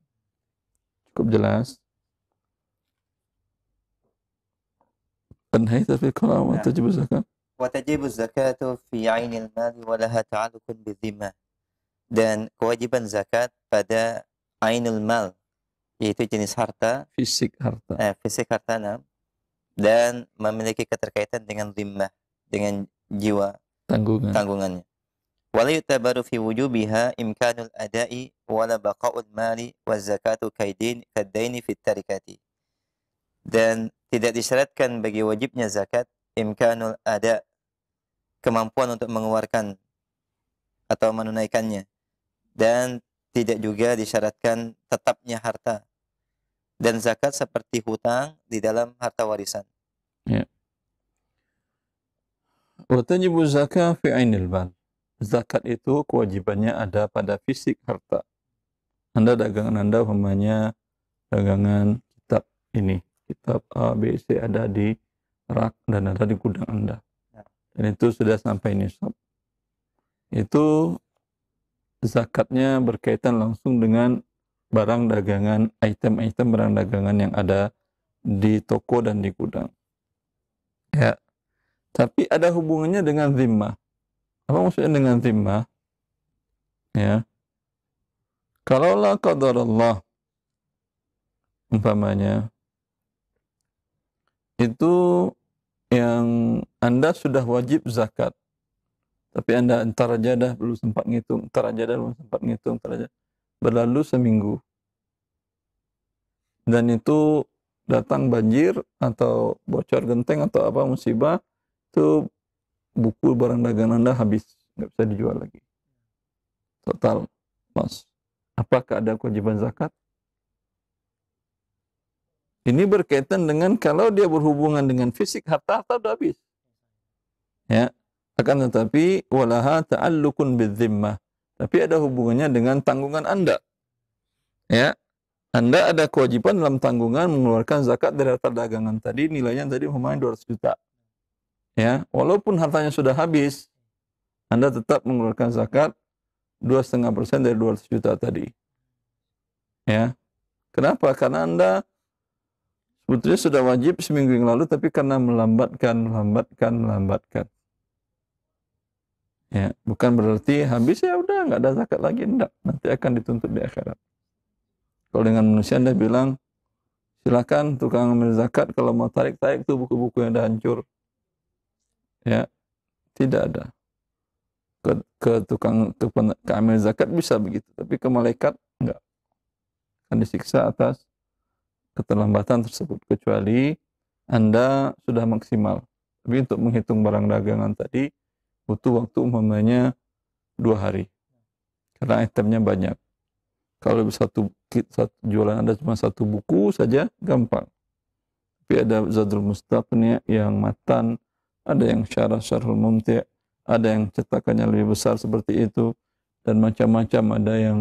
Cukup jelas. Tanhay fi qalam wa tajibu zakat. Wa tajibu zakatu fi 'ainil mali wa laha ta'alluqun bi-dhimmah. Dan kewajiban zakat pada ainul mal, yaitu jenis harta, Fisik harta. Fisik harta, dan memiliki keterkaitan dengan dhimmah, dengan jiwa Tanggungannya. ولا يعتبر في وجوبها إمكان الأداء ولا بقاء المال والزكاة كالدين في التركات. Dan tidak disyaratkan bagi wajibnya zakat imkanul ada, kemampuan untuk mengeluarkan atau menunaikannya, dan tidak juga disyaratkan tetapnya harta. Dan zakat seperti hutang di dalam harta warisan. Ya. Wa tajibu zakah fi ainil mal. Zakat itu kewajibannya ada pada fisik harta. Anda dagangan Anda umpamanya dagangan kitab ini, kitab A, B, C ada di rak dan ada di gudang Anda. Dan itu sudah sampai nisab. Itu zakatnya berkaitan langsung dengan barang dagangan, item-item barang dagangan yang ada di toko dan di gudang. Ya. Tapi ada hubungannya dengan zimmah. Apa maksudnya dengan zimmah? Ya. Kalaulah qadarullah umpamanya itu yang Anda sudah wajib zakat, tapi Anda entar aja dah belum sempat ngitung, entar aja dah belum sempat ngitung, entar aja. Berlalu seminggu. Dan itu datang banjir atau bocor genteng atau apa musibah, itu buku barang dagangan Anda habis, nggak bisa dijual lagi. Total loss. Apakah ada kewajiban zakat? Ini berkaitan dengan kalau dia berhubungan dengan fisik harta sudah habis. Ya. Akan tetapi walaha ta'alluqun bidzimmah. Tapi ada hubungannya dengan tanggungan Anda. Ya. Anda ada kewajiban dalam tanggungan mengeluarkan zakat dari harta dagangan tadi, nilainya tadi umpamanya 200 juta. Ya, walaupun hartanya sudah habis, Anda tetap mengeluarkan zakat 2,5% dari 200 juta tadi. Ya. Kenapa? Karena Anda sebetulnya sudah wajib seminggu yang lalu, tapi karena melambatkan. Ya, bukan berarti habis ya udah nggak ada zakat lagi, enggak. Nanti akan dituntut di akhirat. Kalau dengan manusia Anda bilang, silakan tukang ambil zakat kalau mau tarik tuh buku-buku yang udah hancur. Ya, tidak ada. Ke tukang ke ambil zakat bisa begitu, tapi ke malaikat enggak. Akan disiksa atas keterlambatan tersebut, kecuali Anda sudah maksimal. Tapi untuk menghitung barang dagangan tadi butuh waktu umpamanya 2 hari. Karena itemnya banyak. Kalau satu jualan Anda cuma 1 buku saja gampang. Tapi ada Zadrul Mustaqni yang matan, ada yang syarhul mumti', ada yang cetakannya lebih besar seperti itu, dan macam-macam. Ada yang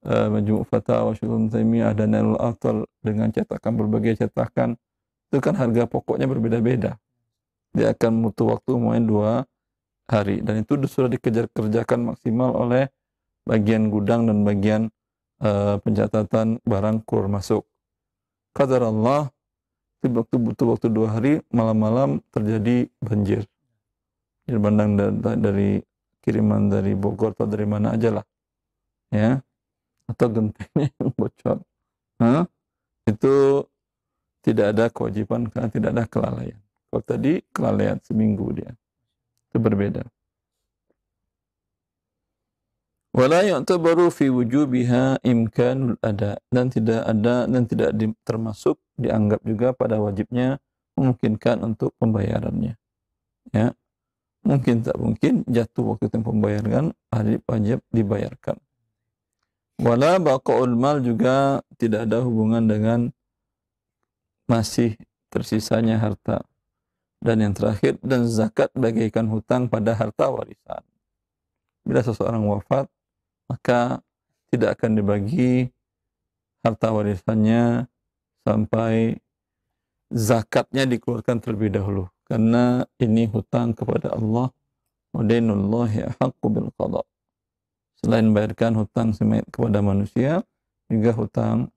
Majmu' Fatawa Syekh Ibnu Taimiyah, ada Nailul Awtal dengan cetakan berbagai cetakan. Itu kan harga pokoknya berbeda-beda. Dia akan butuh waktu mungkin 2 hari, dan itu sudah dikerjakan maksimal oleh bagian gudang dan bagian pencatatan barang keluar masuk. Qadar Allah, itu butuh waktu 2 hari, malam-malam terjadi banjir. Banjir bandang dari kiriman dari Bogor atau dari mana aja lah. Ya. Atau gentengnya yang bocor. Itu tidak ada kewajiban karena tidak ada kelalaian. Kalau tadi kelalaian seminggu dia. Itu berbeda. Wala yu'tabaru fi wujubiha imkanul ada, dan tidak ada dan tidak termasuk dianggap juga pada wajibnya memungkinkan untuk pembayarannya. Ya. Mungkin tak mungkin jatuh waktu pembayaran wajib dibayarkan. Wala baqaul mal juga tidak ada hubungan dengan masih tersisanya harta. Dan yang terakhir, dan zakat bagaikan hutang pada harta warisan. Bila seseorang wafat, maka tidak akan dibagi harta warisannya sampai zakatnya dikeluarkan terlebih dahulu. Karena ini hutang kepada Allah. Wa dainullahi ahaqqu bil qada. Selain membayarkan hutang kepada manusia, juga hutang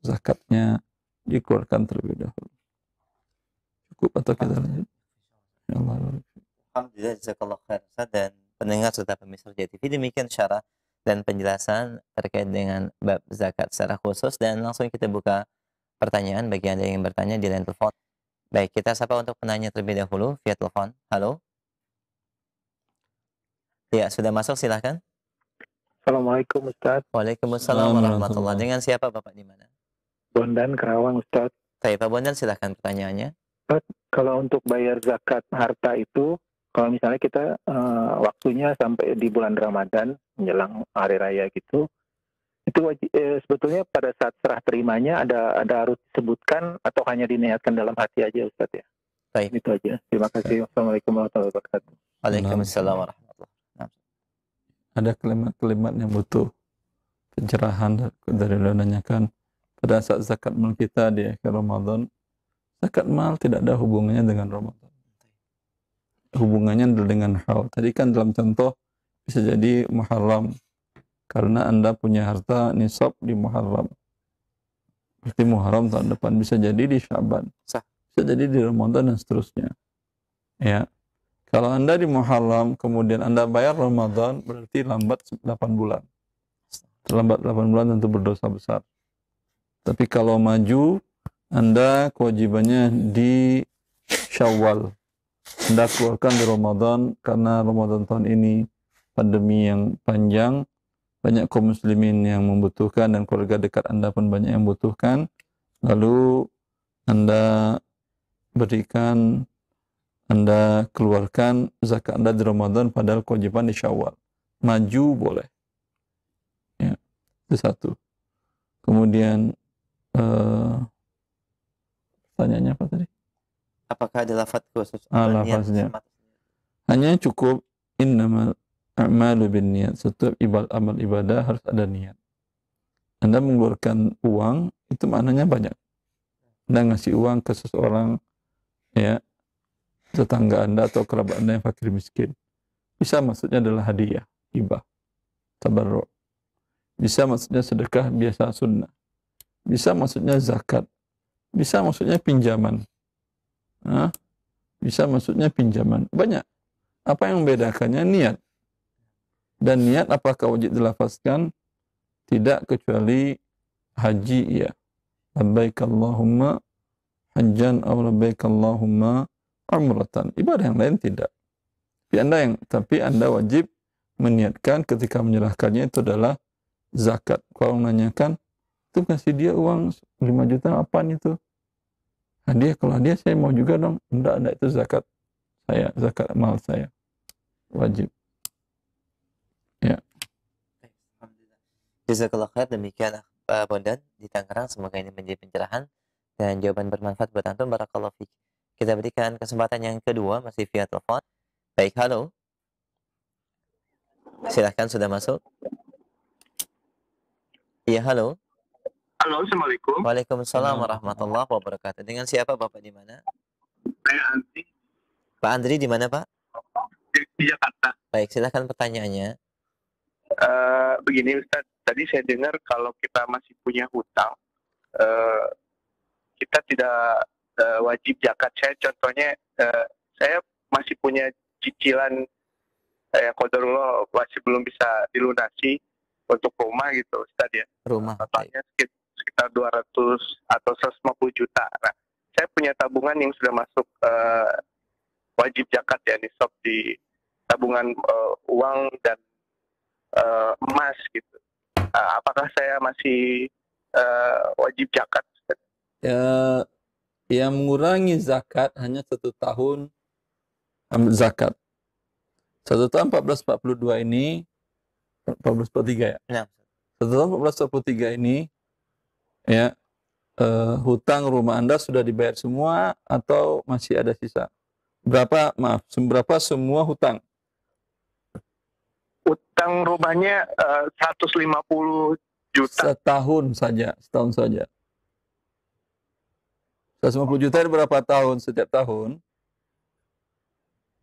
zakatnya dikeluarkan terlebih dahulu. Cukup atau kita lanjut? Ya Allah. Alhamdulillah, jazakallah khair. Dan pendengar serta pemirsa JTV, demikian syarah dan penjelasan terkait dengan bab zakat secara khusus. Dan langsung kita buka pertanyaan bagi Anda yang ingin bertanya di line telepon. Baik, kita sapa untuk penanya terlebih dahulu via telepon. Halo. Ya, sudah masuk, silahkan. Assalamualaikum Ustaz. Waalaikumsalam warahmatullahi. Dengan siapa Bapak di mana? Bondan Kerawang Ustaz. Baik, Pak Bondan, silahkan pertanyaannya. Ustaz, kalau untuk bayar zakat harta itu, kalau misalnya kita waktunya sampai di bulan Ramadan menjelang hari raya gitu, itu sebetulnya pada saat serah terimanya ada harus disebutkan atau hanya diniatkan dalam hati aja Ustaz ya? Baik. Itu aja. Terima kasih. Wassalamualaikum warahmatullahi wabarakatuh. Waalaikumsalam warahmatullahi. Ada kalimat-kalimat yang butuh pencerahan dari menanyakan pada saat zakat mal kita di akhir Ramadan. Zakat mal tidak ada hubungannya dengan Ramadan. Hubungannya dengan haul. Tadi kan dalam contoh bisa jadi Muharram karena Anda punya harta nisab di Muharram. Berarti Muharram tahun depan, bisa jadi di Syaban. Bisa jadi di Ramadan dan seterusnya. Ya. Kalau Anda di Muharram, kemudian Anda bayar Ramadan, berarti lambat 8 bulan. Terlambat 8 bulan tentu berdosa besar. Tapi kalau maju, Anda kewajibannya di Syawal. Anda keluarkan di Ramadan, karena Ramadan tahun ini pandemi yang panjang, banyak kaum muslimin yang membutuhkan, dan keluarga dekat Anda pun banyak yang membutuhkan. Lalu Anda berikan, Anda keluarkan zakat Anda di Ramadan padahal kewajiban di Syawal. Maju boleh. Ya, itu satu. Kemudian pertanyaannya apa tadi? Apakah ada lafaz khusus? Lafaznya. Hanya cukup innamal a'malu binniyat. Setiap amal ibadah harus ada niat. Anda mengeluarkan uang, itu maknanya banyak. Anda ngasih uang ke seseorang, ya, tetangga Anda atau kerabat Anda yang fakir miskin. Bisa maksudnya adalah hadiah, hibah, tabarruk. Bisa maksudnya sedekah biasa sunnah. Bisa maksudnya zakat. Bisa maksudnya pinjaman. Bisa maksudnya pinjaman. Banyak. Apa yang membedakannya? Niat. Dan niat apakah wajib dilafazkan? Tidak, kecuali haji, ya. Labbaik Allahumma hajjan aw labbaik Allahumma umratan. Ibadah yang lain tidak. Tapi Anda wajib meniatkan ketika menyerahkannya itu adalah zakat. Kalau menanyakan, itu kasih dia uang 5 juta, apaan itu? Hadiah, kalau hadiah saya mau juga dong. Enggak, itu zakat saya, zakat mal saya. Wajib. Ya. Jazakallah khair, demikian Pak Bondan di Tangerang. Semoga ini menjadi pencerahan dan jawaban bermanfaat buat antum. Barakallahu fiik. Kita berikan kesempatan yang kedua, masih via telepon. Baik, halo. Silahkan, sudah masuk. Iya, halo. Halo, Assalamualaikum. Waalaikumsalam warahmatullahi wabarakatuh. Dengan siapa Bapak di mana? Saya Andri. Pak Andri di mana, Pak? Di Jakarta. Baik, silahkan pertanyaannya. Begini Ustaz, tadi saya dengar kalau kita masih punya hutang, kita tidak wajib zakat. Saya contohnya, saya masih punya cicilan qadarullah masih belum bisa dilunasi untuk rumah gitu Ustaz ya. Rumah. Totalnya sekitar 200 atau 150 juta. Nah, saya punya tabungan yang sudah masuk wajib zakat ya, nisab di tabungan uang dan emas gitu. Apakah saya masih wajib zakat? Yang mengurangi zakat hanya 1 tahun zakat. 1 tahun 1442 ini, 1443 ya? Ya. 1 tahun 1443 ini, ya, hutang rumah Anda sudah dibayar semua atau masih ada sisa? Berapa semua hutang? Utang rumahnya 150 juta. Setahun saja. 150 juta itu berapa tahun setiap tahun?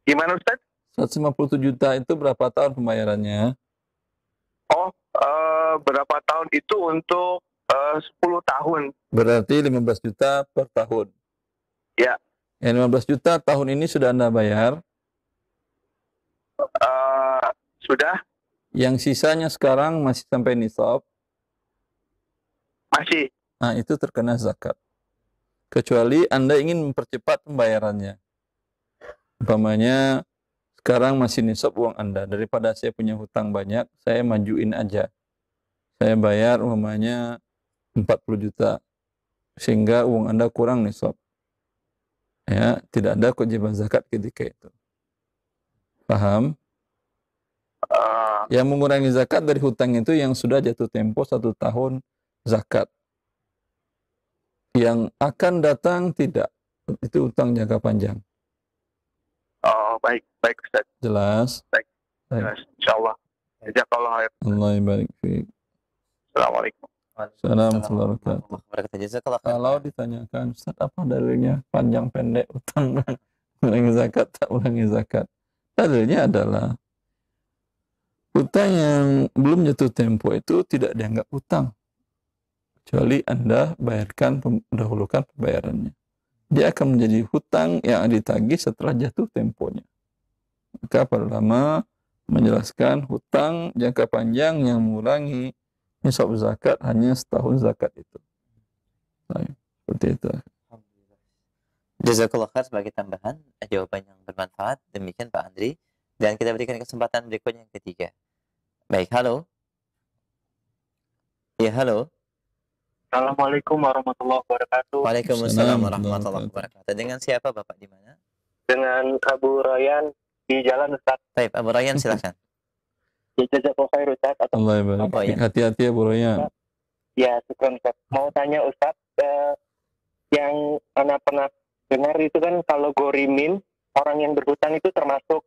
Gimana Ustaz? 150 juta itu berapa tahun pembayarannya? Oh, berapa tahun itu untuk 10 tahun. Berarti 15 juta per tahun. Ya. Yang 15 juta tahun ini sudah Anda bayar? Sudah. Yang sisanya sekarang masih sampai nisab? Masih. Nah, itu terkena zakat. Kecuali Anda ingin mempercepat pembayarannya. Umpamanya sekarang masih nisab uang Anda. Daripada saya punya hutang banyak, saya majuin aja. Saya bayar umpamanya 40 juta. Sehingga uang Anda kurang nisab. Ya, tidak ada kewajiban zakat ketika itu. Paham? Yang mengurangi zakat dari hutang itu yang sudah jatuh tempo 1 tahun zakat. Yang akan datang tidak. Itu hutang jangka panjang. Oh, baik Ustaz. Jelas? Baik. Baik. Insyaallah. Jazakallah khair. Allah barik fiik. Assalamualaikum. Assalamualaikum warahmatullahi wabarakatuh. Jazakallah khair. Kalau ditanyakan, Ustaz apa dalilnya panjang pendek utang ulangi zakat tak ulangi zakat? Dalilnya adalah hutang yang belum jatuh tempo itu tidak dianggap hutang. Kecuali Anda bayarkan, mendahulukan pembayarannya. Dia akan menjadi hutang yang ditagih setelah jatuh temponya. Maka para ulama menjelaskan hutang jangka panjang yang mengurangi nisab zakat hanya setahun zakat itu. Baik, seperti itu. Jazakallah khair sebagai tambahan jawaban yang bermanfaat. Demikian Pak Andri. Dan kita berikan kesempatan berikutnya yang ketiga. Baik, halo. Ya, halo. Assalamualaikum warahmatullahi wabarakatuh. Waalaikumsalam warahmatullahi wabarakatuh. Dengan siapa Bapak di mana? Dengan Abu Rayyan di Jalan Ustaz. Baik, Abu Rayyan silakan. Ya, jazakallah khair Ustaz. Allah barik. Apa ya? Hati-hati ya Bu Royan. Ya, syukran Ustaz. Mau tanya Ustaz, yang anak pernah dengar itu kan kalau gorimin, orang yang berhutang itu termasuk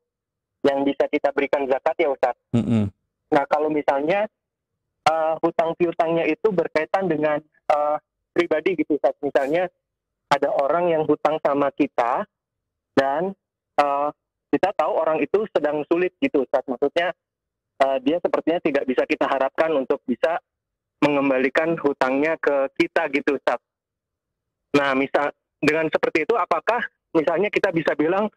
yang bisa kita berikan zakat ya Ustaz. Nah, kalau misalnya hutang piutangnya itu berkaitan dengan pribadi gitu Ustaz. Misalnya ada orang yang hutang sama kita dan kita tahu orang itu sedang sulit gitu Ustaz. Maksudnya dia sepertinya tidak bisa kita harapkan untuk bisa mengembalikan hutangnya ke kita gitu Ustaz. Nah, misal dengan seperti itu apakah misalnya kita bisa bilang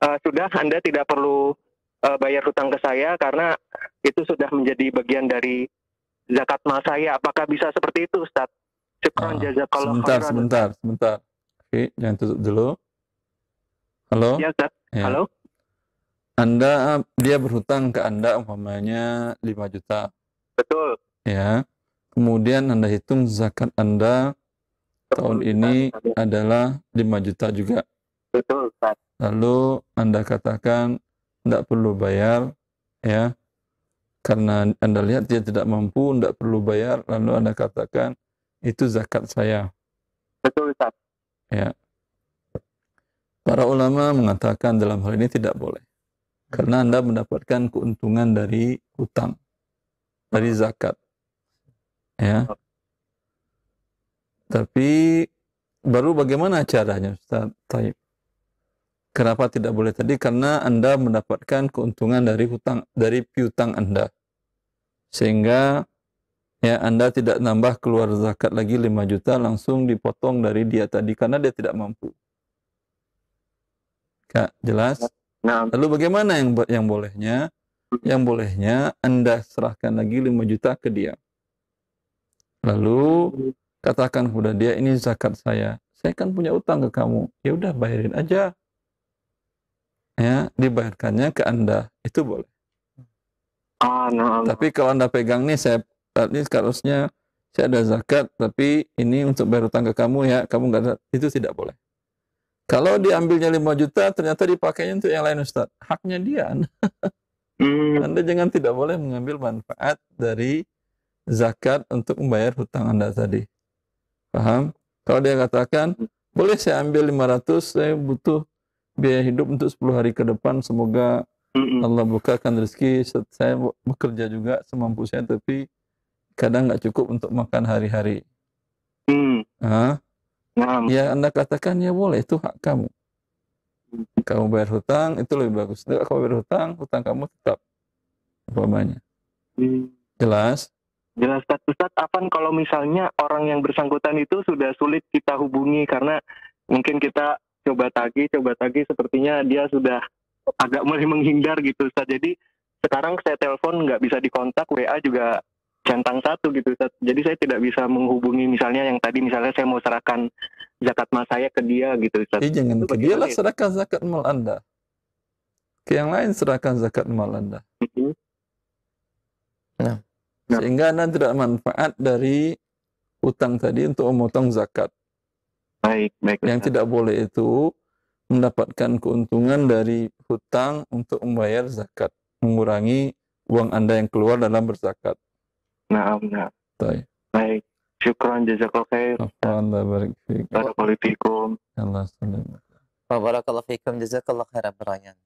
sudah Anda tidak perlu bayar hutang ke saya karena itu sudah menjadi bagian dari zakat mal saya. Apakah bisa seperti itu Ustaz? Syukran jazakallah khairan. Sebentar. Oke, jangan tutup dulu. Halo? Ya Ustaz. Ya. Halo? Dia berhutang ke Anda umpamanya 5 juta. Betul. Ya. Kemudian Anda hitung zakat Anda tahun ini adalah 5 juta juga. Betul Ustaz. Lalu Anda katakan tidak perlu bayar, ya, karena Anda lihat dia tidak mampu, tidak perlu bayar, lalu Anda katakan itu zakat saya. Betul Ustaz. Ya. Para ulama mengatakan dalam hal ini tidak boleh, karena Anda mendapatkan keuntungan dari hutang, dari zakat, ya. Tapi baru bagaimana caranya, Ustaz? Taib. Kenapa tidak boleh tadi? Karena Anda mendapatkan keuntungan dari hutang, dari piutang Anda. Sehingga ya Anda tidak nambah keluar zakat lagi 5 juta langsung dipotong dari dia tadi karena dia tidak mampu. Kak, jelas? Nah, Lalu bagaimana yang bolehnya? Yang bolehnya Anda serahkan lagi 5 juta ke dia. Lalu katakan kepada dia, ini zakat saya. Saya kan punya utang ke kamu. Ya udah bayarin aja. Ya, dibayarkannya ke Anda. Itu boleh. nah. Tapi kalau Anda pegang nih, ini seharusnya saya ada zakat, tapi ini untuk bayar utang ke kamu ya, kamu nggak ada, itu tidak boleh. Kalau diambilnya 5 juta, ternyata dipakainya untuk yang lain Ustaz. Haknya dia. Anda jangan tidak boleh mengambil manfaat dari zakat untuk membayar hutang Anda tadi. Paham? Kalau dia katakan, boleh saya ambil 500, saya butuh biaya hidup untuk 10 hari ke depan, semoga Allah bukakan rezeki, saya bekerja juga semampu saya, tapi kadang nggak cukup untuk makan hari-hari. Ya Anda katakan, ya boleh, itu hak kamu. Kamu bayar hutang, itu lebih bagus. Tidak kamu bayar hutang, hutang kamu tetap. Umpamanya. Jelas? Jelas Ustaz, apa kalau misalnya orang yang bersangkutan itu sudah sulit kita hubungi karena mungkin kita coba tagih, sepertinya dia sudah agak mulai menghindar gitu Ustaz. Jadi sekarang saya telepon nggak bisa dikontak, WA juga centang satu gitu Ustaz. Jadi saya tidak bisa menghubungi misalnya yang tadi misalnya saya mau serahkan zakat mal saya ke dia gitu Ustaz. Jangan ke dia lah, serahkan zakat mal Anda. Ke yang lain serahkan zakat mal Anda. Nah. Sehingga Anda tidak manfaat dari utang tadi untuk memotong zakat. Baik, Yang Ustaz. tidak boleh itu mendapatkan keuntungan dari hutang untuk membayar zakat, mengurangi uang Anda yang keluar dalam berzakat. Nah. Baik. Baik. Syukran jazakallahu khair. Allah barik fiik. Barakallahu fikum. Allah salam. Wa barakallahu fikum, jazakallahu khairan pertanyaan.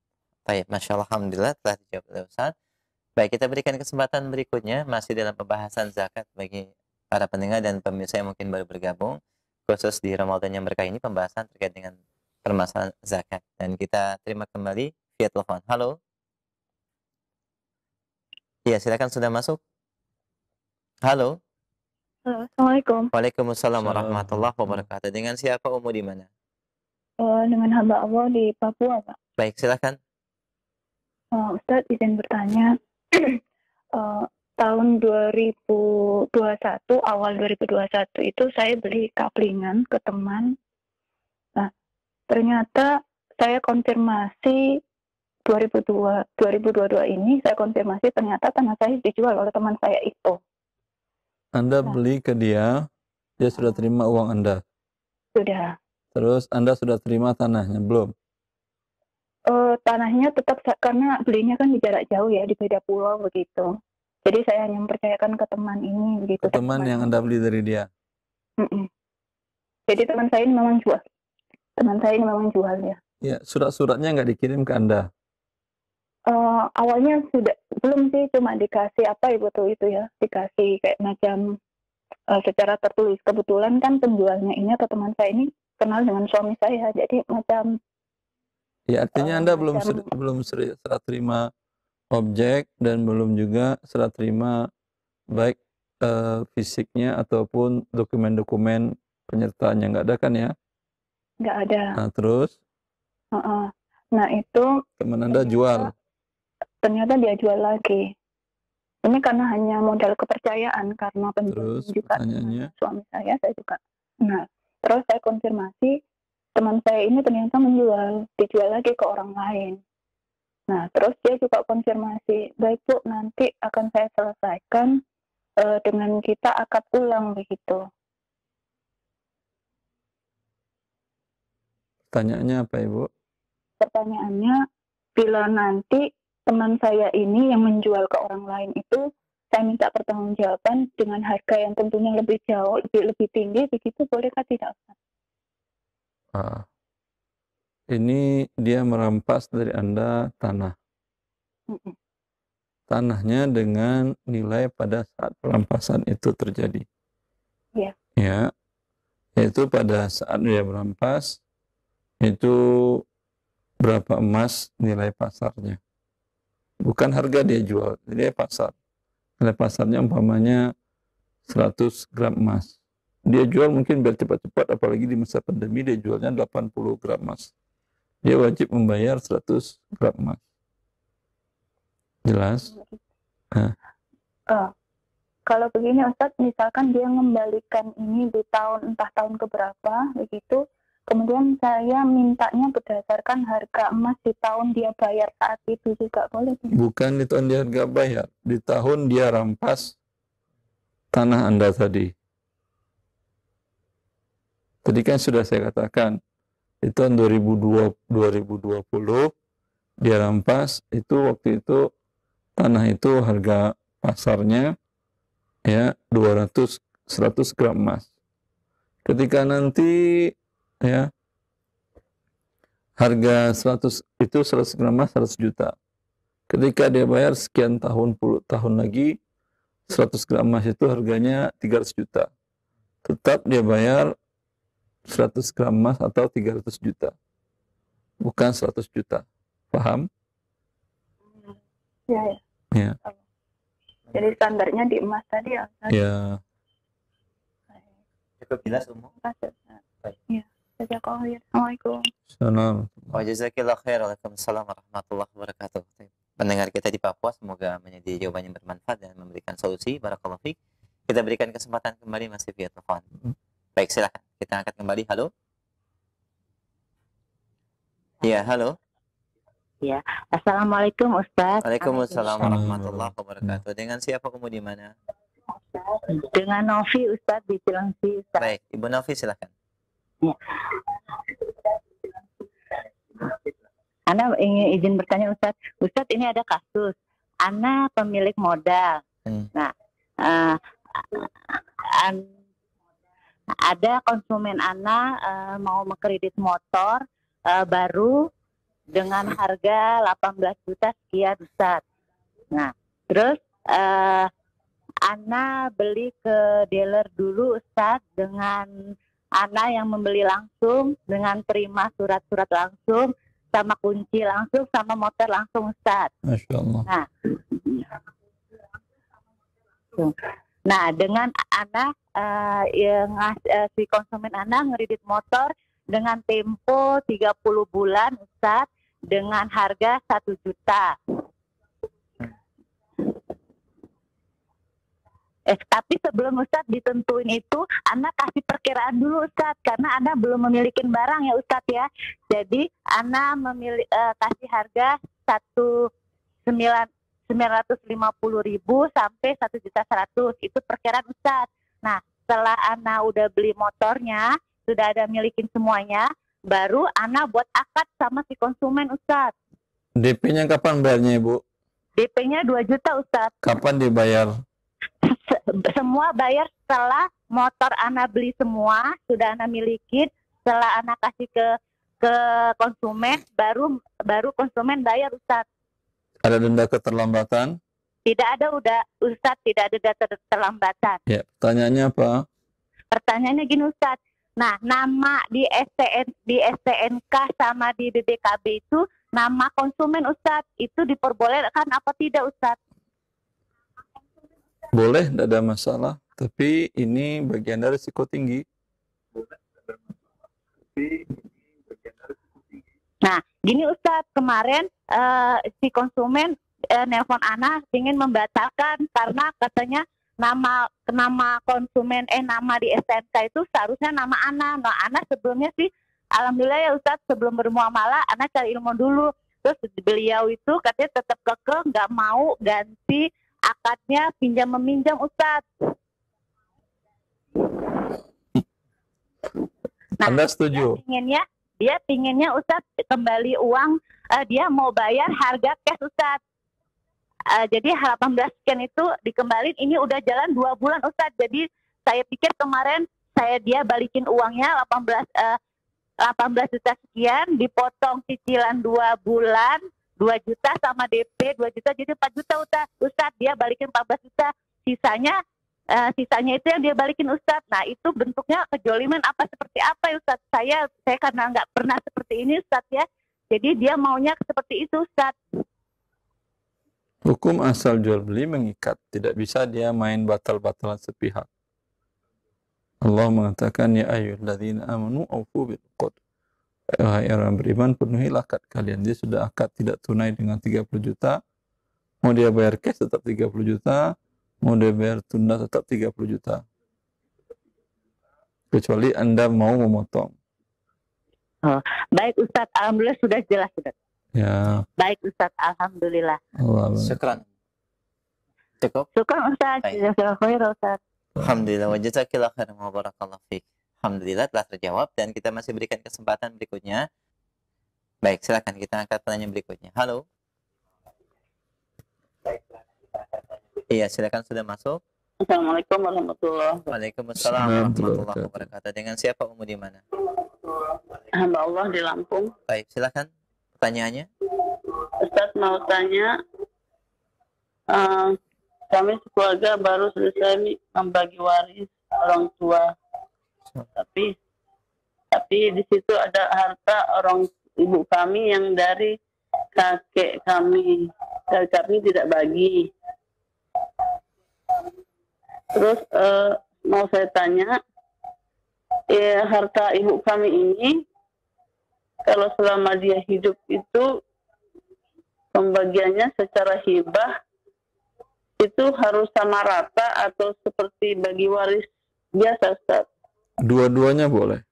Baik, Masya Allah, Alhamdulillah telah dijawab oleh Ustaz. Baik, kita berikan kesempatan berikutnya, masih dalam pembahasan zakat bagi para pendengar dan pemirsa yang mungkin baru bergabung, khusus di Ramadan yang berkah ini, pembahasan terkait dengan permasalahan zakat. Dan kita terima kembali via telepon. Halo? Iya, silakan, sudah masuk. Halo? Halo, Assalamualaikum. Waalaikumsalam warahmatullahi wabarakatuh. Dengan siapa, Umu, di mana? Dengan hamba Allah di Papua, Pak. Baik, silakan. Ustadz izin bertanya, tahun 2021, awal 2021 itu saya beli kaplingan ke teman. Nah, ternyata saya konfirmasi 2022 ini, saya konfirmasi ternyata tanah saya dijual oleh teman saya itu. Anda beli ke dia sudah terima uang Anda. Sudah. Terus Anda sudah terima tanahnya, belum? Tanahnya tetap, karena belinya kan di jarak jauh ya, di beda pulau begitu. Jadi saya hanya mempercayakan ke teman ini begitu. Ke teman yang Anda beli dari dia? Jadi teman saya ini memang jual. Teman saya ini memang jual ya. Ya, surat-suratnya nggak dikirim ke Anda? Awalnya sudah, belum sih, cuma dikasih apa ibu tuh itu ya, dikasih kayak macam secara tertulis. Kebetulan kan penjualnya ini atau teman saya ini kenal dengan suami saya, jadi macam. Ya, artinya Anda belum serah terima objek dan belum juga serah terima baik fisiknya ataupun dokumen-dokumen penyertaannya, nggak ada kan ya? Nggak ada. Nah, terus? Nah, itu teman Anda jual? Ternyata dia jual lagi. Ini karena hanya modal kepercayaan, karena penjual juga suami saya juga. Nah, terus saya konfirmasi, teman saya ini ternyata dijual lagi ke orang lain. Nah, terus dia juga konfirmasi, baik Bu, nanti akan saya selesaikan dengan kita akad ulang begitu. Pertanyaannya apa, Ibu? Pertanyaannya, bila nanti teman saya ini yang menjual ke orang lain itu, saya minta pertanggungjawaban dengan harga yang tentunya lebih jauh, lebih tinggi, begitu bolehkah tidak? Ini dia merampas dari Anda tanah. Tanahnya dengan nilai pada saat perampasan itu terjadi. Iya. Ya, yaitu pada saat dia merampas, itu berapa emas nilai pasarnya. Bukan harga dia jual, dia pasar. Nilai pasarnya umpamanya 100 gram emas. Dia jual mungkin biar cepat-cepat, apalagi di masa pandemi dia jualnya 80 gram emas. Dia wajib membayar 100 gram emas. Jelas? Kalau begini Ustadz, misalkan dia mengembalikan ini di entah tahun keberapa, begitu, kemudian saya mintanya berdasarkan harga emas di tahun dia bayar saat itu juga boleh? Bukan di tahun dia harga bayar, di tahun dia rampas tanah Anda tadi. Tadi kan sudah saya katakan, di tahun 2020 dia rampas, itu waktu itu tanah itu harga pasarnya ya 100 gram emas. Ketika nanti ya harga 100 gram emas 100 juta. Ketika dia bayar sekian puluh tahun lagi, 100 gram emas itu harganya 300 juta. Tetap dia bayar 100 gram emas atau 300 juta. Bukan 100 juta. Paham? Ya. Jadi standarnya di emas tadi ya? Ya. Cukup jelas, Umu? Ya. Assalamualaikum. Assalamualaikum. Wa jazakillahu khair. Waalaikumsalam warahmatullahi wabarakatuh. Pendengar kita di Papua, semoga menjadi jawaban yang bermanfaat dan memberikan solusi. Barakallahu fiik. Kita berikan kesempatan kembali masih via telepon. Baik, silakan. Kita angkat kembali. Halo? Iya, halo. Ya, Assalamualaikum Ustaz. Waalaikumsalam warahmatullahi wabarakatuh. Dengan siapa kamu di mana? Dengan Novi Ustaz di Cilengsi Ustaz. Baik, Ibu Novi silakan. Ya. Ana ingin izin bertanya Ustaz. Ustaz, ini ada kasus. Ana pemilik modal. Nah, ada konsumen Ana mau mengkredit motor baru dengan harga 18 juta sekian Ustaz. Nah, terus Ana beli ke dealer dulu Ustaz, dengan Ana yang membeli langsung, dengan terima surat-surat langsung, sama kunci langsung, sama motor langsung Ustaz. Masya Allah. Nah, dengan Ana si konsumen Ana ngeridit motor dengan tempo 30 bulan Ustaz, dengan harga 1 juta. Tapi sebelum Ustadz ditentuin itu, Ana kasih perkiraan dulu Ustadz, karena Ana belum memiliki barang ya Ustadz ya. Jadi Ana kasih harga 950.000 sampai 1.100.000, itu perkiraan Ustadz. Nah, setelah Ana udah beli motornya, sudah ada milikin semuanya, baru Ana buat akad sama si konsumen Ustadz. DP-nya kapan bayarnya Ibu? DP-nya 2 juta Ustadz. Kapan dibayar? Semua bayar setelah motor Ana beli semua, sudah Ana milikin, setelah Ana kasih ke konsumen, baru konsumen bayar Ustadz. Ada denda keterlambatan? Tidak ada Ustadz, tidak ada data keterlambatan. Ya, pertanyaannya apa? Pertanyaannya gini Ustadz. Nah, nama di STNK sama di BBKB itu nama konsumen Ustadz, itu diperbolehkan apa tidak Ustadz? Boleh, tidak ada masalah. Tapi ini bagian dari risiko tinggi. Nah, gini Ustadz, kemarin si konsumen nelpon Ana ingin membatalkan karena katanya nama konsumen nama di STNK itu seharusnya nama Ana. Nah, Ana sebelumnya sih alhamdulillah ya Ustadz, sebelum bermuamalah Ana cari ilmu dulu. Terus beliau itu katanya tetap kekeh nggak mau ganti akadnya pinjam meminjam Ustadz. Nah, Anda setuju? Dia pinginnya Ustadz kembali uang, dia mau bayar harga cash Ustadz. Jadi 18 sekian itu dikembalin, ini udah jalan 2 bulan Ustadz. Jadi saya pikir kemarin dia balikin uangnya 18 juta sekian, dipotong cicilan 2 bulan, 2 juta sama DP 2 juta, jadi 4 juta Ustadz, dia balikin 14 juta. Sisanya itu yang dia balikin Ustadz. Nah, itu bentuknya kejoliman apa seperti apa ya Ustadz? Saya karena nggak pernah seperti ini Ustadz ya. Jadi dia maunya seperti itu Ustadz. Hukum asal jual beli mengikat, tidak bisa dia main batal-batalan sepihak. Allah mengatakan ya ayyuhalladzina amanu aufu bil uqud. Wahai orang beriman, penuhilah akad kalian. Dia sudah akad tidak tunai dengan 30 juta. Mau dia bayar cash tetap 30 juta. Mau dia bayar tunda tetap 30 juta. Kecuali Anda mau memotong. Oh, baik Ustadz, alhamdulillah sudah jelas Ustadz. Ya. Baik Ustadz, alhamdulillah. Syukran. Cukup? Syukran Ustadz. Ustadz. Alhamdulillah wa jazakillahu khairan wa barakallahu fiik. Alhamdulillah telah terjawab dan kita masih berikan kesempatan berikutnya. Baik, silakan kita angkat pertanyaan berikutnya. Halo. Iya, silakan sudah masuk. Assalamualaikum warahmatullahi wabarakatuh. Waalaikumsalam warahmatullahi wabarakatuh. Dengan siapa Umu di mana? Hamba Allah di Lampung. Baik, silakan pertanyaannya. Ustaz mau tanya, kami sekeluarga baru selesai membagi waris orang tua. Tapi di situ ada harta orang ibu kami yang dari kakek kami. Kakek kami tidak bagi. Terus mau saya tanya, harta ibu kami ini kalau selama dia hidup itu pembagiannya secara hibah itu harus sama rata atau seperti bagi waris biasa Ustaz? Dua-duanya boleh.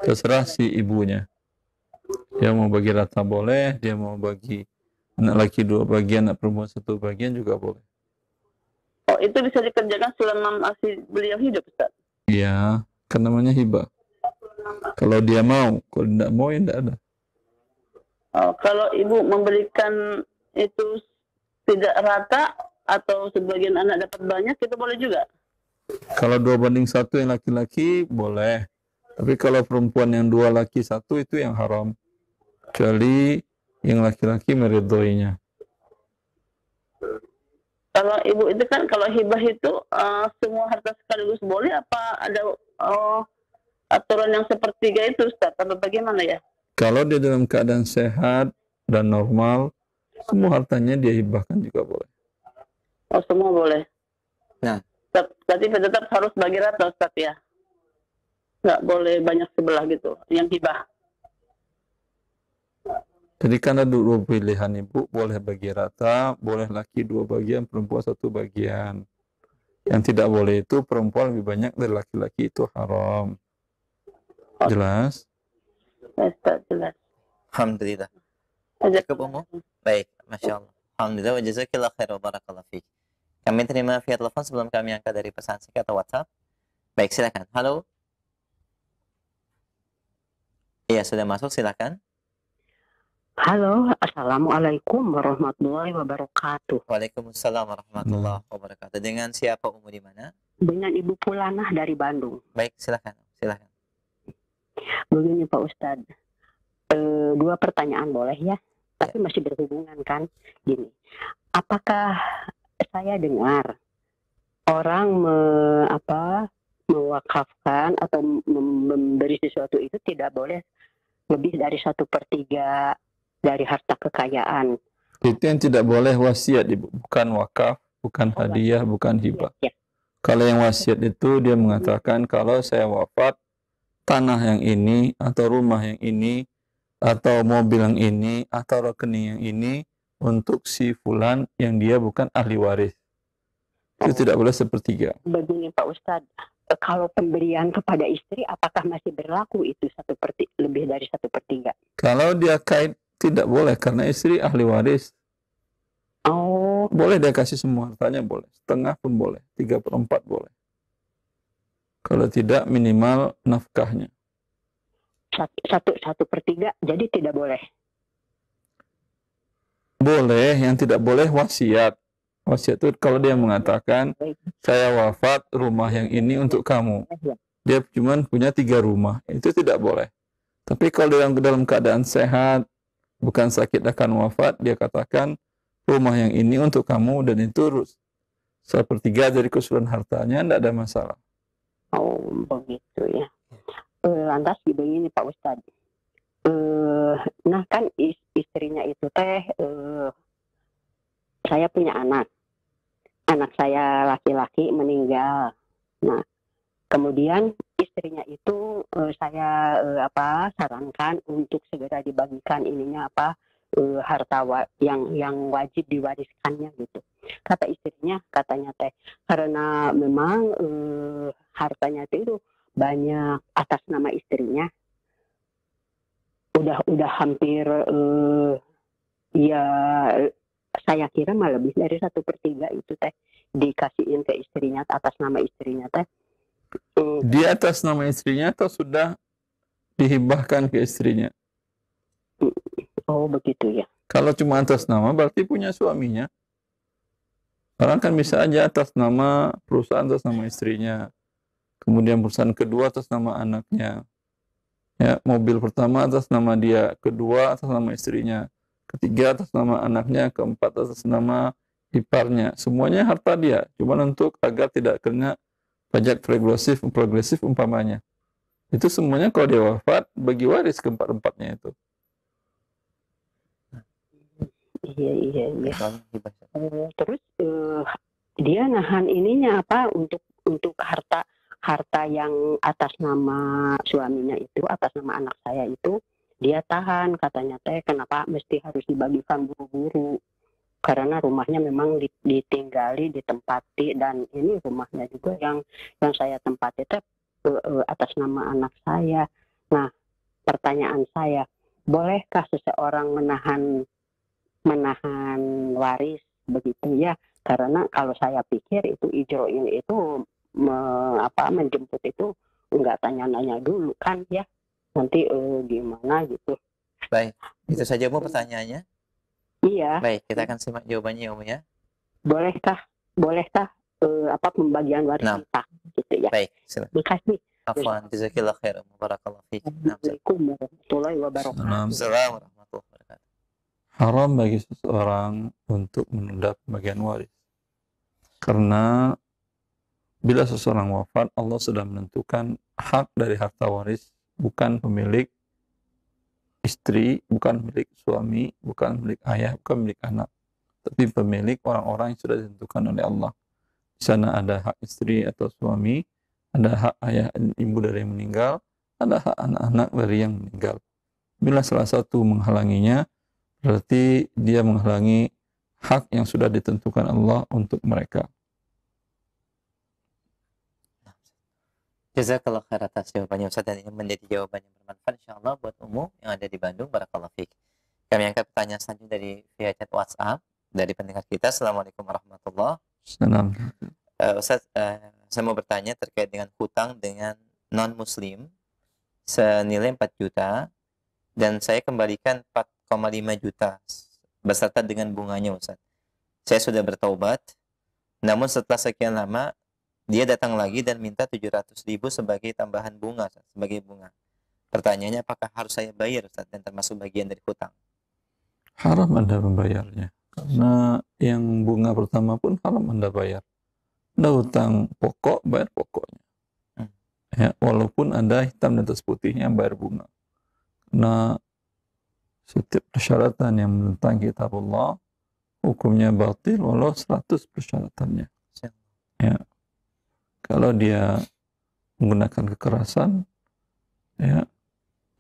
Terserah si ibunya. Dia mau bagi rata boleh, dia mau bagi anak laki 2 bagian, anak perempuan 1 bagian juga boleh. Oh, itu bisa dikerjakan selama masih beliau hidup, Ustaz? Iya, kan namanya hibah. Kalau dia mau, kalau tidak mau ya tidak ada. Oh, kalau ibu memberikan itu tidak rata atau sebagian anak dapat banyak, itu boleh juga? Kalau 2:1 yang laki-laki boleh. Tapi kalau perempuan yang 2 laki 1 itu yang haram. Kecuali yang laki-laki meridhoinya. Kalau ibu itu kan, kalau hibah itu semua harta sekaligus boleh apa ada aturan yang sepertiga itu, Ustaz? Atau bagaimana ya? Kalau dia dalam keadaan sehat dan normal, semua hartanya dia hibahkan juga boleh. Oh, semua boleh. Nah. Tapi tetap harus bagi rata, Ustaz, ya? Nggak boleh banyak sebelah gitu, yang hibah. Jadi karena 2 pilihan ibu, boleh bagi rata, boleh laki 2 bagian, perempuan 1 bagian. Yang tidak boleh itu perempuan lebih banyak dari laki-laki, itu haram. Jelas? Ustaz, jelas. Alhamdulillah. Cukup umum? Baik, Masya Allah. Alhamdulillah wa jazakillah khair wa barakallah fiik. Kami terima via telepon sebelum kami angkat dari pesan singkat atau WhatsApp. Baik, silakan. Halo. Iya, sudah masuk, silakan. Halo, Assalamualaikum warahmatullahi wabarakatuh. Waalaikumsalam warahmatullahi wabarakatuh. Dengan siapa, Umu, di mana? Dengan Ibu Pulanah dari Bandung. Baik, silakan. Silakan. Begini Pak Ustadz, 2 pertanyaan boleh ya? Tapi masih berhubungan kan? Gini, apakah saya dengar orang mewakafkan atau memberi sesuatu itu tidak boleh lebih dari 1/3 dari harta kekayaan? Itu yang tidak boleh wasiat, ibu. Bukan wakaf, bukan hadiah, bukan hibah. Ya. Kalau yang wasiat itu dia mengatakan, kalau saya wafat, tanah yang ini, atau rumah yang ini, atau mobil yang ini, atau rekening yang ini, untuk si fulan yang dia bukan ahli waris. Itu tidak boleh 1/3. Begini Pak Ustadz, kalau pemberian kepada istri, apakah masih berlaku itu lebih dari 1/3? Kalau dia kait, tidak boleh, karena istri ahli waris. Oh. Boleh dia kasih semua hartanya, boleh. Setengah pun boleh, 3/4 boleh. Kalau tidak, minimal nafkahnya. 1/3, jadi tidak boleh? Boleh, yang tidak boleh wasiat. Wasiat itu kalau dia mengatakan, saya wafat, rumah yang ini untuk kamu. Dia cuma punya 3 rumah, itu tidak boleh. Tapi kalau dalam keadaan sehat, bukan sakit akan wafat, dia katakan, rumah yang ini untuk kamu, dan itu 1/3 dari keseluruhan hartanya, tidak ada masalah. Oh, begitu ya. Lantas begini Pak Ustadz, nah kan istrinya itu saya punya anak saya laki-laki meninggal. Nah, kemudian istrinya itu saya sarankan untuk segera dibagikan harta yang wajib diwariskannya gitu. Kata istrinya, katanya karena memang hartanya itu banyak atas nama istrinya, udah hampir ya saya kira malah lebih dari 1/3 itu dikasihin ke istrinya atas nama istrinya Di atas nama istrinya atau sudah dihibahkan ke istrinya? Oh begitu ya. Kalau cuma atas nama berarti punya suaminya. Orang kan bisa aja atas nama perusahaan, atas nama istrinya. Kemudian perusahaan kedua atas nama anaknya. Ya, mobil pertama atas nama dia, kedua atas nama istrinya, ketiga atas nama anaknya, keempat atas nama iparnya. Semuanya harta dia, cuma untuk agar tidak kena pajak progresif umpamanya. Itu semuanya kalau dia wafat bagi waris keempat-empatnya itu. Iya. Terus dia nahan ininya untuk harta yang atas nama suaminya itu, atas nama anak saya itu, dia tahan, katanya kenapa mesti harus dibagikan buru-buru, karena rumahnya memang ditinggali, ditempati, dan ini rumahnya juga yang saya tempati atas nama anak saya. Nah, pertanyaan saya, bolehkah seseorang menahan waris begitu ya? Karena kalau saya pikir itu ijro'in itu menjemput itu enggak tanya-nanya dulu kan ya, nanti gimana gitu. Baik, itu saja Bu pertanyaannya. Iya. Baik, kita akan simak jawabannya ya, Umu ya. Bolehkah pembagian waris kita gitu ya. Baik, silakan. Terima kasih. Afwan, jazakillah khair, barakallahu fiik. Assalamualaikum warahmatullahi wabarakatuh. Assalamualaikum warahmatullahi wabarakatuh. Haram bagi seseorang untuk menunda pembagian waris. Karena bila seseorang wafat, Allah sudah menentukan hak dari harta waris, bukan pemilik istri, bukan milik suami, bukan milik ayah, bukan milik anak, tapi pemilik orang-orang yang sudah ditentukan oleh Allah. Di sana ada hak istri atau suami, ada hak ayah dan ibu dari yang meninggal, ada hak anak-anak dari yang meninggal. Bila salah satu menghalanginya, berarti dia menghalangi hak yang sudah ditentukan Allah untuk mereka. Jazakallah khair atas jawabannya Ustaz, dan ini menjadi jawaban yang bermanfaat insyaallah buat Umu yang ada di Bandung. Barakallahu fiik. Kami angkat pertanyaan selanjutnya dari via chat WhatsApp dari pendengar kita. Assalamualaikum warahmatullahi wabarakatuh. Ustaz, saya mau bertanya terkait dengan hutang dengan non-muslim senilai 4 juta dan saya kembalikan 4,5 juta beserta dengan bunganya Ustaz. Saya sudah bertaubat, namun setelah sekian lama dia datang lagi dan minta 700.000 sebagai tambahan bunga, sebagai bunga. Pertanyaannya, apakah harus saya bayar Ustaz, dan termasuk bagian dari hutang? Haram Anda membayarnya. Karena yang bunga pertama pun haram Anda bayar. Anda hutang pokok, bayar pokoknya. Ya, walaupun Anda hitam di atas putihnya bayar bunga. Karena setiap persyaratan yang menentang kitab Allah, hukumnya batil walau 100 persyaratannya. Ya. Kalau dia menggunakan kekerasan, ya,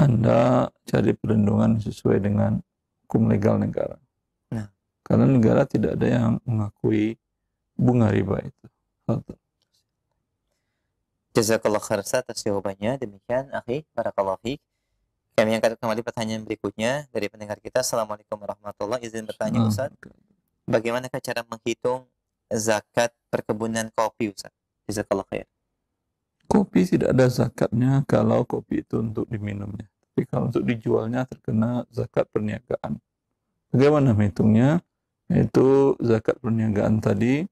Anda cari perlindungan sesuai dengan hukum legal negara. Nah. Karena negara tidak ada yang mengakui bunga riba itu. Jazakallah khair atas jawabannya. Demikian, akhi, barakallahu fiik. Kami angkat kembali pertanyaan berikutnya dari pendengar kita. Assalamualaikum warahmatullahi wabarakatuh. Izin bertanya Ustaz, bagaimanakah cara menghitung zakat perkebunan kopi Ustaz? Jazakallah khair. Kopi tidak ada zakatnya kalau kopi itu untuk diminumnya. Tapi kalau untuk dijualnya terkena zakat perniagaan. Bagaimana menghitungnya? Yaitu zakat perniagaan tadi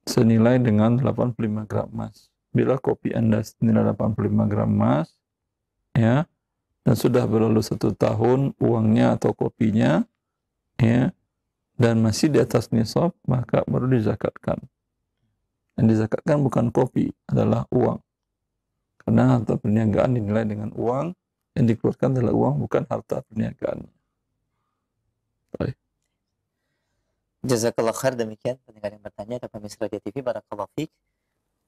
senilai dengan 85 gram emas. Bila kopi Anda senilai 85 gram emas, ya, dan sudah berlalu 1 tahun uangnya atau kopinya, ya, dan masih di atas nisab, maka baru dizakatkan. Yang dizakatkan bukan kopi, adalah uang. Karena harta perniagaan dinilai dengan uang, yang dikeluarkan adalah uang, bukan harta perniagaan. Baik. Jazakallah khair. Demikian pendengar yang bertanya atau pemirsa Radio TV, barakallahu fiik.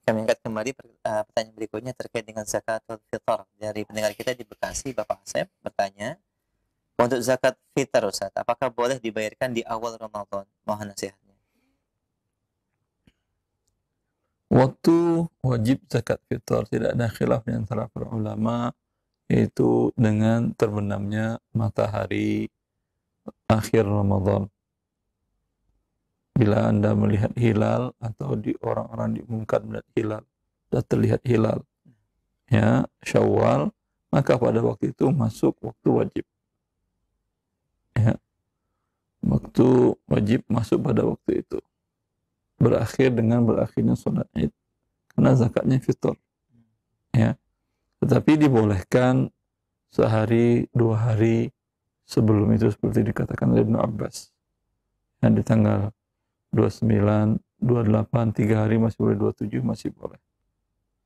Kami angkat kembali pertanyaan berikutnya terkait dengan zakatul fitr dari pendengar kita di Bekasi, Bapak Asep bertanya, untuk zakat fitr Ustaz, apakah boleh dibayarkan di awal Ramadan? Mohon nasihatnya. Waktu wajib zakat fitr tidak ada khilaf di antara para ulama, yaitu dengan terbenamnya matahari akhir Ramadan. Bila Anda melihat hilal atau di orang-orang diumumkan melihat hilal, sudah terlihat hilal, ya, Syawal, maka pada waktu itu masuk waktu wajib. Ya, waktu wajib masuk pada waktu itu. Berakhir dengan berakhirnya sholat Id, karena zakatnya fitr. Ya, tetapi dibolehkan sehari 2 hari sebelum itu, seperti dikatakan oleh Ibnu Abbas. Yang di tanggal 29, 28, 3 hari masih boleh, 27 masih boleh.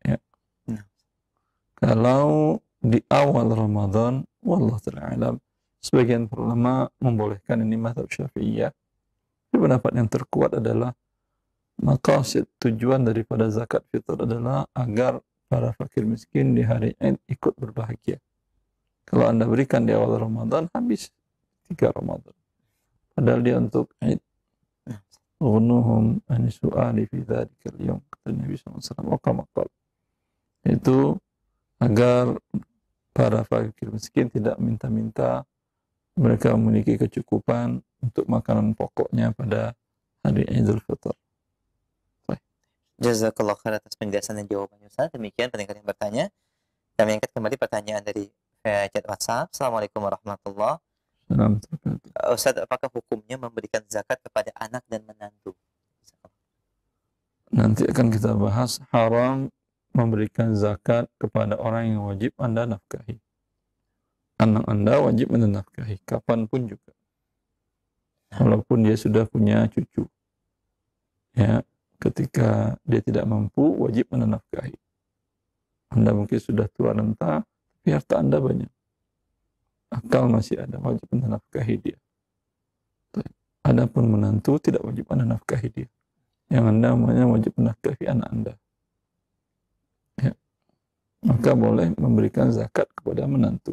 Ya. Kalau di awal Ramadan, wallahu ta'ala alam, sebagian ulama membolehkan, ini mazhab Syafi'iyah. Pendapat yang terkuat adalah maqasid, tujuan daripada zakat fitr adalah agar para fakir miskin di hari Id ikut berbahagia. Kalau Anda berikan di awal Ramadan, habis 3 Ramadan. Padahal dia untuk Id. Ughnuhum an su'ali fi dzalika al-yawm, kata Nabi SAW. Itu agar para fakir miskin tidak minta-minta, mereka memiliki kecukupan untuk makanan pokoknya pada hari Idul Fitr. Jazakallah khair atas penjelasan dan jawabannya Ustaz. Demikian pendengar yang bertanya. Kami angkat kembali pertanyaan dari chat WhatsApp. Assalamualaikum warahmatullahi wabarakatuh. Ustaz, apakah hukumnya memberikan zakat kepada anak dan menantu? Nanti akan kita bahas haram memberikan zakat kepada orang yang wajib Anda nafkahi. Anak Anda wajib Anda nafkahi kapanpun juga. Walaupun dia sudah punya cucu. Ya, ketika dia tidak mampu, wajib Anda nafkahi. Anda mungkin sudah tua renta, tapi harta Anda banyak. Akal masih ada, wajib Anda nafkahi dia. Adapun menantu tidak wajib Anda nafkahi dia. Yang Anda wajib menafkahi anak Anda. Ya. Maka boleh memberikan zakat kepada menantu.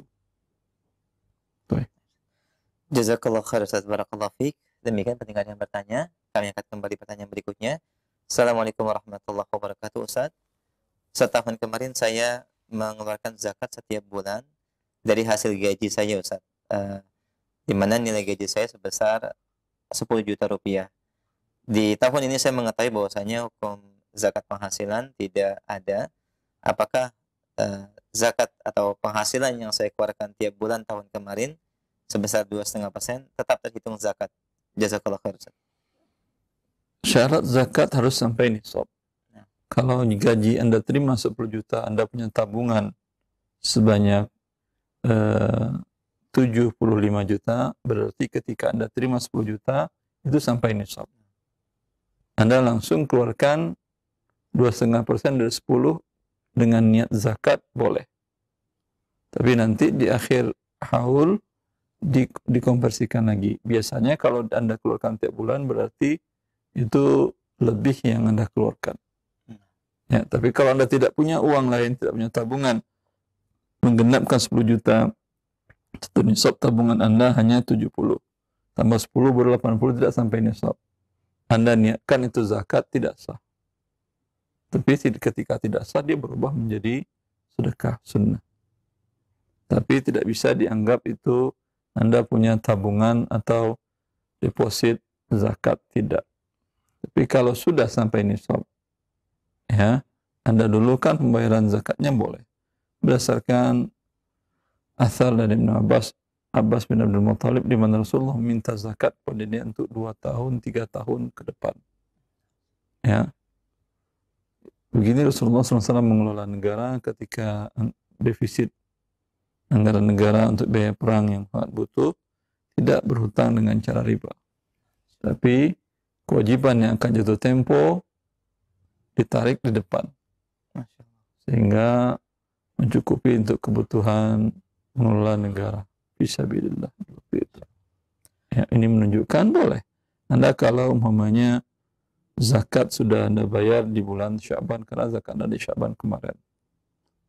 Jazakallah khair Ustaz, barakallahu fiik. Demikian pendengar yang bertanya. Kami akan kembali pertanyaan berikutnya. Assalamualaikum warahmatullahi wabarakatuh Ustaz. Setahun kemarin saya mengeluarkan zakat setiap bulan dari hasil gaji saya Ustaz. Di mana nilai gaji saya sebesar 10 juta rupiah. Di tahun ini saya mengetahui bahwasanya hukum zakat penghasilan tidak ada. Apakah zakat atau penghasilan yang saya keluarkan tiap bulan tahun kemarin sebesar 2,5% tetap terhitung zakat? Jazakallah khair Ustaz. Syarat zakat harus sampai nisab. Kalau gaji Anda terima 10 juta, Anda punya tabungan sebanyak 75 juta, berarti ketika Anda terima 10 juta, itu sampai nisab. Anda langsung keluarkan 2,5% dari 10 dengan niat zakat, boleh. Tapi nanti di akhir haul dikonversikan lagi. Biasanya kalau Anda keluarkan tiap bulan, berarti itu lebih yang Anda keluarkan. Ya, tapi kalau Anda tidak punya uang lain, tidak punya tabungan, menggenapkan 10 juta, satu nisab tabungan Anda hanya 70. Tambah 10 baru 80, tidak sampai nisab. Anda niatkan itu zakat, tidak sah. Tapi ketika tidak sah, dia berubah menjadi sedekah sunnah. Tapi tidak bisa dianggap itu Anda punya tabungan atau deposit zakat, tidak. Tapi kalau sudah sampai nisab, ya, Anda dulu kan pembayaran zakatnya boleh. Berdasarkan asal dari Ibn Abbas bin Abdul Muttalib, di mana Rasulullah minta zakat pada dia untuk 2 tahun, 3 tahun ke depan. Ya. Begini Rasulullah SAW mengelola negara ketika defisit anggaran negara untuk biaya perang yang sangat butuh, tidak berhutang dengan cara riba. Tapi kewajiban yang akan jatuh tempo ditarik di depan, sehingga mencukupi untuk kebutuhan mengelola negara. Fisabilillah. Ya, ini menunjukkan boleh. Anda kalau umpamanya zakat sudah Anda bayar di bulan Sya'ban, karena zakat Anda di Sya'ban kemarin.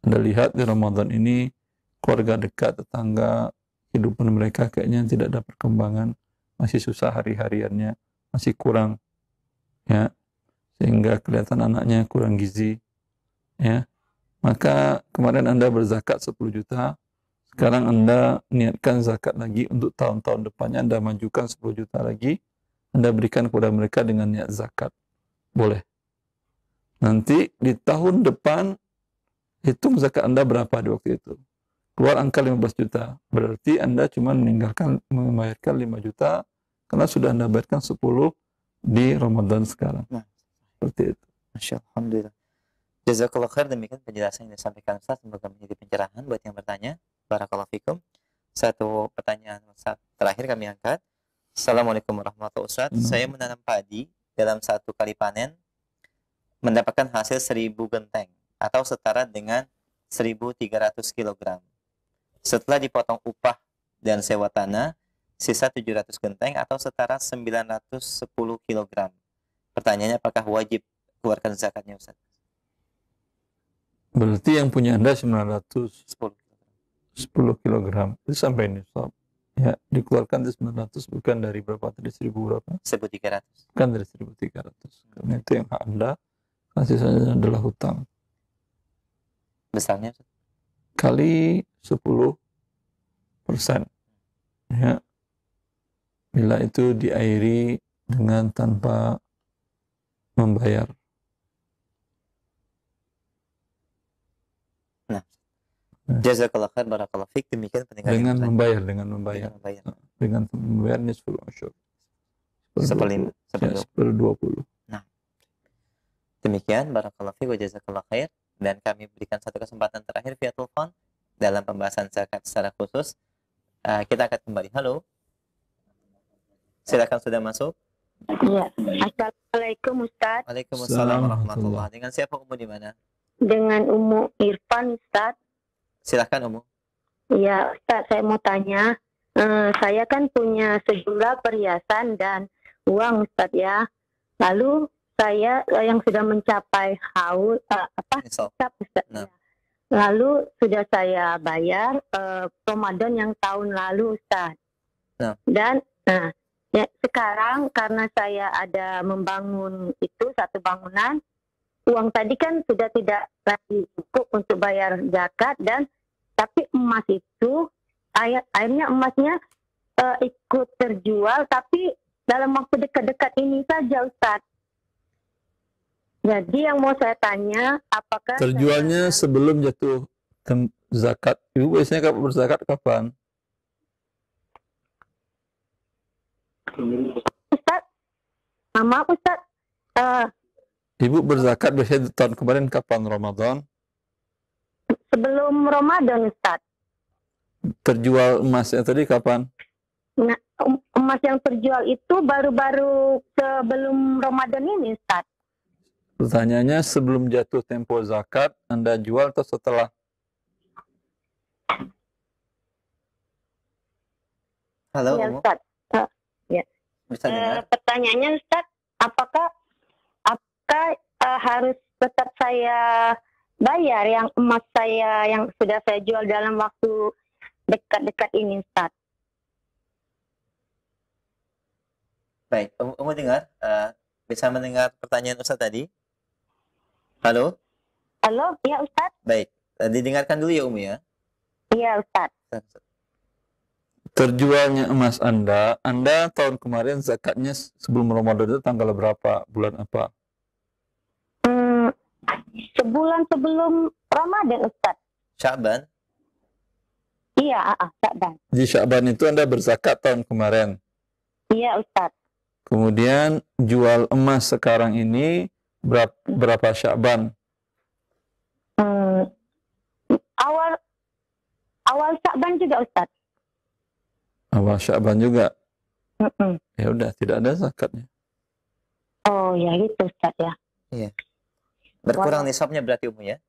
Anda lihat di Ramadan ini keluarga dekat, tetangga, kehidupan mereka kayaknya tidak ada perkembangan, masih susah hari-hariannya, masih kurang, ya, sehingga kelihatan anaknya kurang gizi, ya. Maka kemarin Anda berzakat 10 juta, sekarang Anda niatkan zakat lagi untuk tahun-tahun depannya, Anda majukan 10 juta lagi, Anda berikan kepada mereka dengan niat zakat. Boleh. Nanti di tahun depan, hitung zakat Anda berapa di waktu itu. Keluar angka 15 juta. Berarti Anda cuma membayarkan 5 juta, karena sudah Anda bayarkan 10 di Ramadan sekarang. Nah, seperti itu. Masya Allah, alhamdulillah. Jazakallah khair, demikian penjelasan yang disampaikan Ustaz, semoga menjadi pencerahan buat yang bertanya. Barakallahu fikum. Satu pertanyaan Ustaz terakhir kami angkat. Assalamualaikum warahmatullahi wabarakatuh. Saya menanam padi dalam 1 kali panen mendapatkan hasil 1000 genteng atau setara dengan 1300 kg. Setelah dipotong upah dan sewa tanah, sisa 700 genteng atau setara 910 kg. Pertanyaannya, apakah wajib keluarkan zakatnya Ustaz? Berarti yang punya Anda 910 kg. Itu sampai nisab. Ya, dikeluarkan di 900, bukan dari berapa tadi, 1000 berapa? 1300. Bukan dari 1300. Karena itu yang hak Anda, sisanya adalah hutang. Besarnya? Kali 10%. Ya. Bila itu diairi dengan tanpa membayar. Jazakallah khair, barakallahu fiik. Demikian pendengar dengan yang membayar, dengan membayar nisful usyur. 1/5. 1/20. Nah, demikian barakallahu fiik wa jazakallah khair, dan kami berikan satu kesempatan terakhir via telepon dalam pembahasan zakat secara khusus. Kita akan kembali. Halo. Silakan, sudah masuk. Iya. Assalamualaikum Ustaz. Waalaikumsalam warahmatullahi. Dengan siapa Umu di mana? Dengan Umu Irfan Ustaz. Silakan Umu. Iya Ustaz, saya mau tanya. Saya kan punya sejumlah perhiasan dan uang Ustaz ya. Lalu saya yang sudah mencapai haul nisab Ustaz. Nah. Lalu sudah saya bayar Ramadan yang tahun lalu Ustaz. Nah. Dan ya, sekarang karena saya ada membangun itu satu bangunan, uang tadi kan sudah tidak lagi cukup untuk bayar zakat, dan tapi emas itu akhirnya emasnya ikut terjual, tapi dalam waktu dekat-dekat ini saja Ustaz. Jadi yang mau saya tanya, apakah terjualnya sebelum jatuh zakat? Ibu biasanya berzakat kapan? Ustaz, maaf Ustaz. Ibu berzakat biasanya tahun kemarin kapan? Ramadan? Sebelum Ramadan Ustaz. Terjual emasnya tadi kapan? Nah, emas yang terjual itu baru-baru sebelum Ramadan ini Ustaz. Pertanyaannya, sebelum jatuh tempo zakat, Anda jual atau setelah? Halo, Ya, Umu. Ustaz. Ya. Bisa dengar? Pertanyaannya Ustaz, apakah harus tetap saya bayar yang emas saya yang sudah saya jual dalam waktu dekat-dekat ini Ustaz? Baik, Umu dengar? Bisa mendengar pertanyaan Ustaz tadi? Halo? Halo, ya Ustaz? Baik, didengarkan dulu ya Umu ya. Iya Ustaz. Terjualnya emas Anda tahun kemarin zakatnya sebelum Ramadan itu tanggal berapa? Bulan apa? Sebulan sebelum Ramadan Ustaz. Sya'ban? Iya, Sya'ban. Di Sya'ban itu Anda berzakat tahun kemarin. Iya Ustaz. Kemudian jual emas sekarang ini berapa Sya'ban? Awal Sya'ban juga Ustaz. Awal Sya'ban juga. Ya udah, tidak ada zakatnya. Oh ya gitu Ustaz ya. Iya. Berkurang nisabnya berarti Umu ya?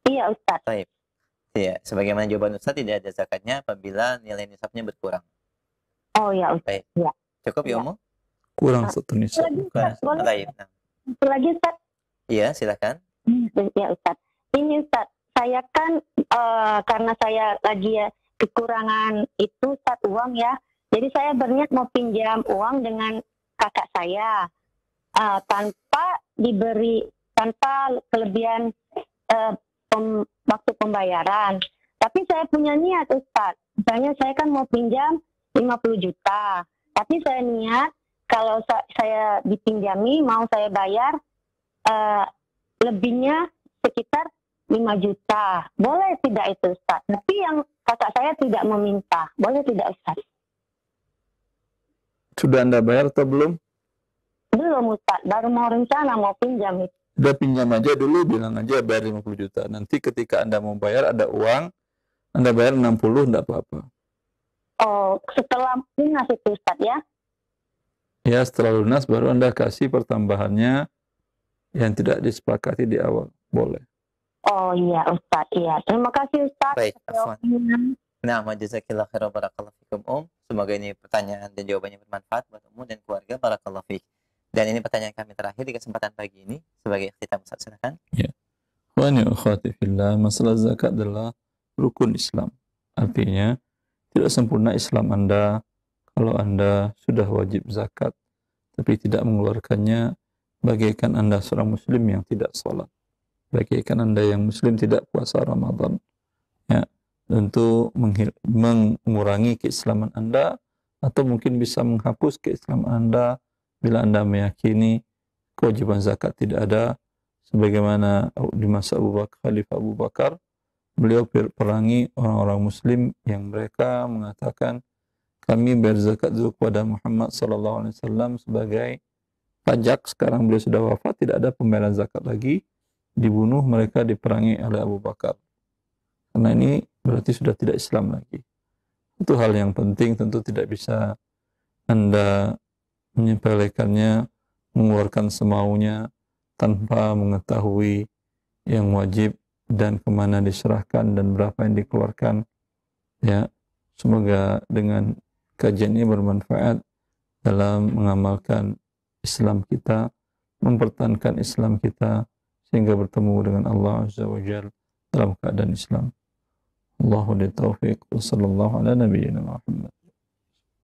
Iya Ustaz. Baik. Iya, sebagaimana jawaban Ustaz, tidak ada zakatnya apabila nilai nisabnya berkurang. Oh ya Ustaz. Baik. Ya. Cukup ya Umu? Kurang satu nisab. Baik. Satu lagi Ustaz. Iya, silakan. Ya Ustaz. Ini Ustaz, saya kan karena saya lagi kekurangan itu satu uang ya. Jadi saya berniat mau pinjam uang dengan kakak saya tanpa kelebihan waktu pembayaran. Tapi saya punya niat Ustaz. Misalnya saya kan mau pinjam 50 juta. Tapi saya niat kalau saya dipinjami mau saya bayar lebihnya sekitar 5 juta. Boleh tidak itu Ustaz? Tapi yang kakak saya tidak meminta. Boleh tidak Ustaz? Sudah Anda bayar atau belum? Belum Ustaz. Baru mau rencana mau pinjam itu. Udah pinjam aja dulu, bilang aja bayar 50 juta. Nanti ketika Anda mau bayar ada uang, Anda bayar 60, enggak apa-apa. Oh, setelah lunas itu Ustaz ya? Ya, setelah lunas baru Anda kasih pertambahannya yang tidak disepakati di awal. Boleh. Oh iya Ustaz, iya. Terima kasih Ustaz. Baik, afwan. Nah, jazakillah khairan barakallahu fikum Semoga ini pertanyaan dan jawabannya bermanfaat buat Umu dan keluarga. Barakallahu fik. Dan ini pertanyaan kami terakhir di kesempatan pagi ini sebagai ikhtitam Ustaz, silakan. Ya. Wa ni akhwati fillah, masalah zakat adalah rukun Islam. Artinya tidak sempurna Islam Anda kalau Anda sudah wajib zakat tapi tidak mengeluarkannya, bagaikan Anda seorang muslim yang tidak sholat, bagaikan Anda yang muslim tidak puasa Ramadan. Ya. tentu mengurangi keislaman Anda, atau mungkin bisa menghapus keislaman Anda bila Anda meyakini kewajiban zakat tidak ada, sebagaimana di masa Khalifah Abu Bakar, beliau perangi orang-orang muslim yang mereka mengatakan kami bayar zakat dulu kepada Muhammad SAW sebagai pajak. Sekarang beliau sudah wafat, tidak ada pembayaran zakat lagi, dibunuh, mereka diperangi oleh Abu Bakar. Karena ini berarti sudah tidak Islam lagi. Itu hal yang penting, tentu tidak bisa Anda menyepelekannya, mengeluarkan semaunya tanpa mengetahui yang wajib dan kemana diserahkan dan berapa yang dikeluarkan. Ya, semoga dengan kajian ini bermanfaat dalam mengamalkan Islam kita, mempertahankan Islam kita sehingga bertemu dengan Allah Azza wa Jalla dalam keadaan Islam. Allahu taufiq wa sallallahu ala nabiyyina Muhammad.